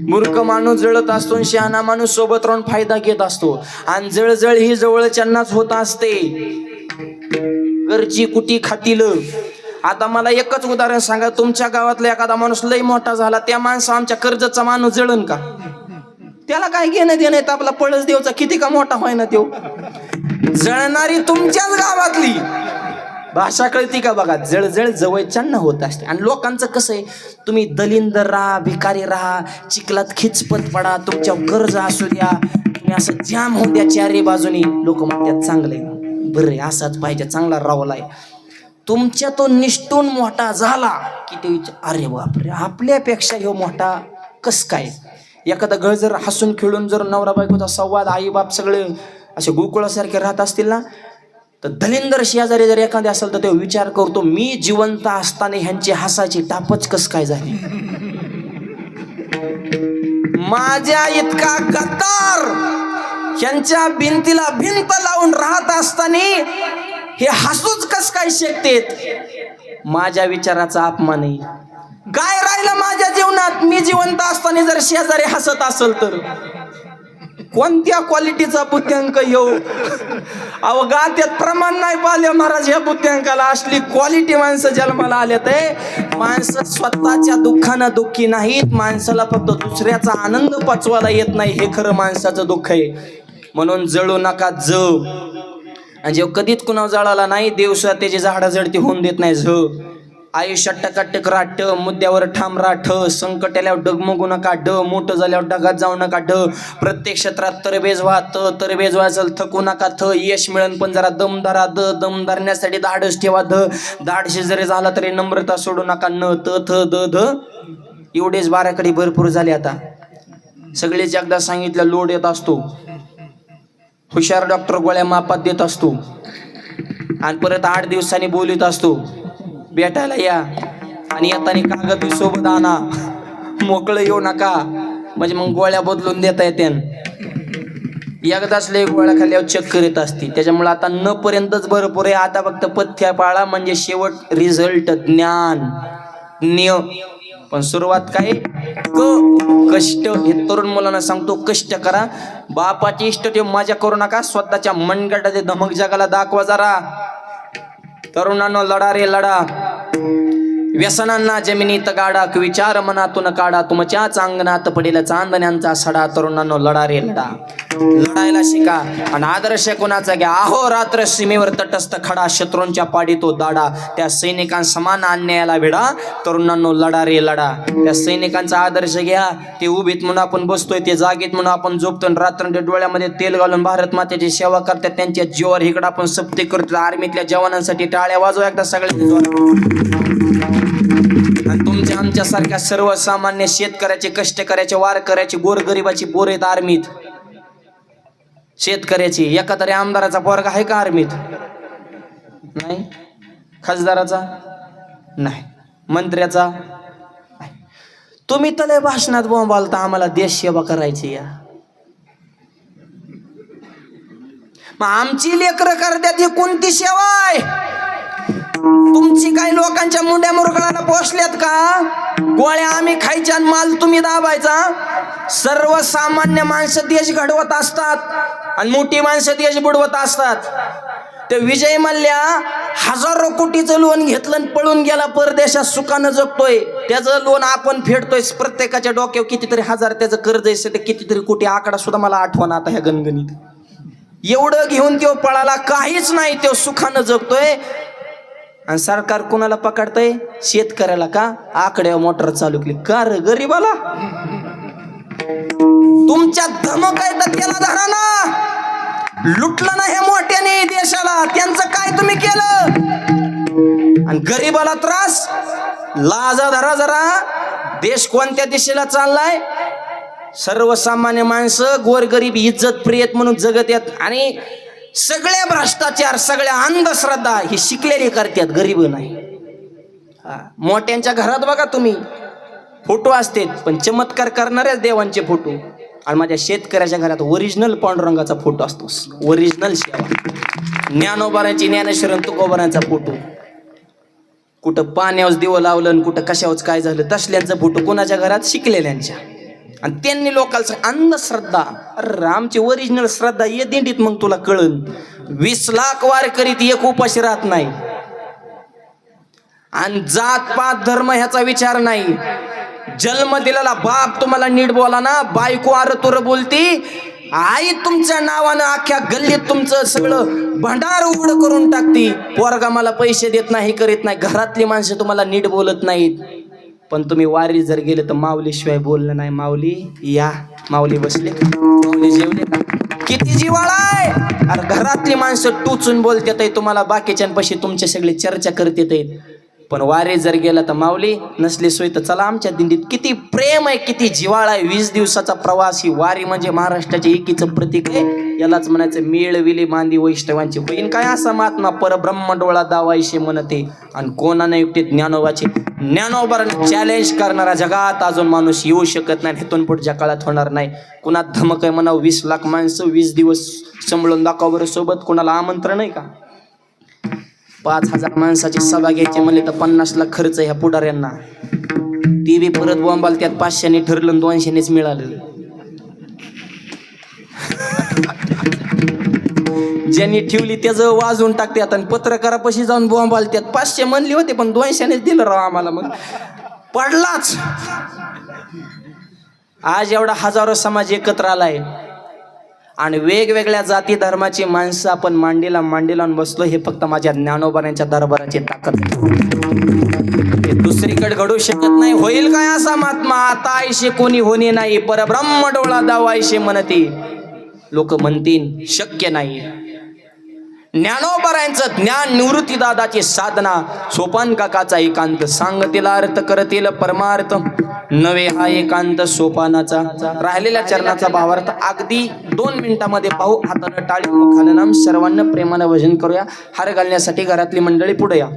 मूर्ख माणूस जळत असतो, शहाणा माणूस सोबत राहून फायदा घेत असतो. आणि जळजळ ही जवळच्यांनाच होत असते. घरची कुटी खातील. आता मला एकच उदाहरण सांगा, तुमच्या गावातला एखादा माणूस लय मोठा झाला, त्या माणसा आमच्या कर्जतचा माणूस जळन का? त्याला काय घेणं देणं आहे? आपला पळस देवचा किती का मोठा होय ना त्यो, जळणारी तुमच्याच गावातली भाषा कळती का बघा. जळजळ जवळच्यांना होत असते. आणि लोकांचं कसं आहे, तुम्ही दलिंदर राहा, भिकारी राहा, चिखलात खिचपत पडा, तुमच्या कर्ज असू द्या, तुम्ही असं जाम होऊन द्या चारी बाजूनी, लोक म्हणतात चांगलंय, बरं असाच पाहिजे, चांगला रावलाय. तुमच्या तो निष्ठून मोठा झाला की ते अरे बापरे, आपल्यापेक्षा ह्यो मोठा कस काय. एखादा गळ जर हसून खेळून जर नवरा बायकोचा संवाद, आई बाप सगळे असे गोकुळासारखे राहत असतील ना, तर दलिंदर शेजारी जर एखादे असेल तर तो विचार करतो, मी जिवंत असताना ह्यांची हसाची टापच कस काय झाली. माझ्या इतका गद्दार ह्यांच्या भिंतीला भिंत लावून राहत असताना हे हसूच कस काय शेकतेत. माझ्या विचाराचा अपमान आहे. काय राहिलं माझ्या जीवनात, मी जिवंत असताना जर शेजारी हसत असेल तर. कोणत्या क्वालिटीचा बुद्ध्यांक येऊ अवघा, त्यात प्रमाण नाही पाहिले महाराज या बुद्ध्यांकाला. असली क्वालिटी माणसं जन्माला आल्यात आहे. माणसं स्वतःच्या दुःखानं दुःखी नाहीत, माणसाला फक्त दुसऱ्याचा आनंद पचवायला येत नाही, हे खरं माणसाचं दुःख आहे. म्हणून जळू नका जव. आणि जेव्हा कधीच कुणा जळाला नाही, देव सुद्धा त्याची झाडा जडती होऊन देत नाही. आयुष्यात टकाटक राठ, मुद्द्यावर ठाम राठ, संकट आल्यावर डगमगू नका ड, मोठं झाल्यावर ढगात जाऊ नका ढ, प्रत्येक क्षेत्रात तरबेज व्हा तरबेज व्हायचं, थकू नका थ, यश मिळेल पण जरा दमदारा द, दम धरण्यासाठी धाडस ठेवा ध, धाडशी जरी झाला तरी नम्रता सोडू नका न त थ द ध. एवढेच बाराकडे भरपूर झाले. आता सगळेच एकदा सांगितलं लोड येत असतो, हुशार डॉक्टर गोळ्या मापात देत असतो, आणि परत 8 दिवसांनी बोलत असतो भेटायला या, आणि येताना कागद सोबत आणा, मोकळं येऊ नका, म्हणजे मग गोळ्या बदलून देता येते. एकदाच लय गोळ्या खाल्ल्यावर चक्कर येत असते. त्याच्यामुळे आता न पर्यंतच भरपूर आहे. आता फक्त पथ्या पाळा, म्हणजे शेवट रिझल्ट ज्ञान ज्ञ. पण सुरुवात काय, कष्ट. हे तरुण मुलांना सांगतो, कष्ट करा. बापाची इष्ट ठेव, मजा करू नका. स्वतःच्या मनगटाचे धमक जगाला दाखवा जरा. तरुणांनो लढा रे लढा, व्यसनांना जमिनीत गाडा, विचार मनातून काढा, तुमच्याच अंगणात पडेल चांदण्यांचा सडा. तरुणांनो लढा रे लढा, लढायला शिका. आणि आदर्श कोणाचा घ्या, अहो रात्र सीमेवर तटस्थ खडा, शत्रूंच्या पाडी तो दाडा, त्या सैनिकांसमान अन्यायाला भिडा. तरुणांनो लढा रे लढा, त्या सैनिकांचा आदर्श घ्या. ते उभीत म्हणून आपण बसतोय, ते जागीत म्हणून आपण झोपतोय, रात्र डोळ्यामध्ये तेल घालून भारत मातेची सेवा करतात. त्यांच्या जीवावर इकडं आपण सप्ते करतो. आर्मीतल्या जवानांसाठी टाळ्या वाजवा एकदा सगळे. आणि तुमच्या आमच्या सारख्या सर्वसामान्य शेतकऱ्याचे, कष्टकऱ्याचे, वारकऱ्याचे, गोरगरिबाची पोर आहेत आर्मीत. शेतकऱ्याची एका तरी आमदाराचा पोरगा आहे का आर्मीत? नाही. खासदाराचा नाही, मंत्र्याचा नाही. तुम्ही तले भाषणात बोंबालता आम्हाला देश सेवा करायची या. मग आमची लेकरं करतात ही कोणती सेवा आहे? तुमची काही लोकांच्या मुंड्या मुरगळाला पोचल्यात का? गोळ्या आम्ही खायच्या आणि माल तुम्ही दाबायचा. सर्वसामान्य माणसं देश घडवत असतात आणि मोठी माणसं देश बुडवत असतात. ते विजय मल्ल्या हजारो कोटीचं लोन घेतलं आणि पळून गेला परदेशात, सुखानं जगतोय. त्याचं लोन आपण फेडतोय. प्रत्येकाच्या डोक्यावर कितीतरी हजार त्याचं कर्ज आहे, ते कितीतरी कोटी, आकडा सुद्धा मला आठवण आता ह्या गणगणित. एवढं घेऊन तो पळाला, काहीच नाही, तो सुखानं जगतोय. आणि सरकार कोणाला पकडतंय? शेतकऱ्याला. का? आकड्यावर मोटर चालू केली का रे गरीबाला? तुमच्या धमक आहे तर त्याला धरा ना. लुटलं ना हे मोठ्याने देशाला, त्यांचं काय तुम्ही केलं? आणि गरीबाला त्रास. लाजा धरा जरा. देश कोणत्या दिशेला चाललाय? सर्वसामान्य माणसं गोरगरीब इज्जत प्रियत म्हणून जगत आहेत. आणि सगळे भ्रष्टाचार, सगळ्या अंधश्रद्धा ही शिकलेली करतात, गरीब नाही. मोठ्यांच्या घरात बघा तुम्ही फोटो असते, पण चमत्कार करणाऱ्याच देवांचे फोटो. आणि माझ्या शेतकऱ्याच्या घरात ओरिजिनल पांडुरंगाचा फोटो असतो, ओरिजिनल सेवा. ज्ञानोबारांची, ज्ञानेश्वर तुकोबारांचा फोटो. कुठं पाण्यावर दिवं लावलं, कुठं कशावर काय झालं, तसल्यांचा फोटो कोणाच्या घरात? शिकलेल्यांच्या. आणि त्यांनी लोकांचं अंधश्रद्धा. अरे आमची ओरिजिनल श्रद्धा ये दिंडीत, मग तुला कळन. 20 लाख वार करीत एक उपाशी राहत नाही. आणि जात पात धर्म ह्याचा विचार नाही. जन्म दिलेला बाप तुम्हाला नीट बोला ना, बायको आरतुर बोलती, आई तुमच्या नावानं अख्ख्या गल्लीत तुमचं सगळं भांडार उघड करून टाकती, पोरगा मला पैसे देत नाही, करीत नाही, घरातली माणसं तुम्हाला नीट बोलत नाहीत. पण तुम्ही वारी जर गेले तर माऊली शिवाय बोललं नाही. माऊली या, माऊली बसले, माऊली जेवले का, किती जिव्हाळा आहे. अरे घरातली माणसं टोचून बोलतात आहे तुम्हाला, बाकीच्यांपाशी तुमच्या सगळे चर्चा करतात आहेत. पण वारी जर गेला तर माऊली नसली सोय तर चला आमच्या दिंडीत. किती प्रेम आहे, किती जिव्हाळा आहे. 20 दिवसाचा प्रवास. ही वारी म्हणजे महाराष्ट्राच्या एकीचं प्रतीक आहे. यालाच म्हणायचं मेळविली मांदी वैष्णवांची. होईन काय असा महात्मा परब्रह्म डोळा दावायशे म्हणते, आणि कोणाने युक्तीत ज्ञानोबाचे ज्ञानोबाने चॅलेंज करणारा जगात अजून माणूस येऊ शकत नाही. हेतून पुढच्या काळात होणार नाही. कुणात धमक आहे म्हणावं, 20 लाख माणसं 20 दिवस सांभाळून दाखवा बरं सोबत. कोणाला आमंत्रण आहे का? 5,000 माणसाची सभा घ्यायची म्हणले तर 50 लाख खर्च ह्या पुढाऱ्यांना. ती बी परत बोंबाल त्यात 500ने ठरलं, 200नेच मिळालं. ज्यांनी ठेवली त्याचं वाजवून टाकतात आणि पत्रकारापाशी जाऊन बोंबाल त्यात. 500 म्हणली होते पण 200नेच दिलं राव आम्हाला. मग पडलाच. आज एवढा हजारो समाज एकत्र आलाय आणि वेगवेगळ्या जाती धर्माची माणसं आपण मांडीला लावून बसलो. हे फक्त माझ्या ज्ञानोबांच्या दरबाराची ताकद आहे. हे दुसरीकडे घडू शकत नाही. होईल काय असा महात्मा, आता आयशे कोणी होणे नाही, परब्रह्म डोळा दावायशे म्हणते. लोक म्हणतील शक्य नाही. ज्ञानोबरायांचं ज्ञान, निवृत्ती दादाची साधना, सोपान काकाचा एकांत, सांगतीला अर्थ करतील परमार्थ, नवे हा एकांत सोपानाचा. राहिलेल्या चरणाचा भावार्थ अगदी 2 मिनिटांमध्ये पाहू. हातानं टाळी, मुखानं नाम, सर्वांना प्रेमानं भजन करूया. हार घालण्यासाठी घरातली मंडळी पुढे या.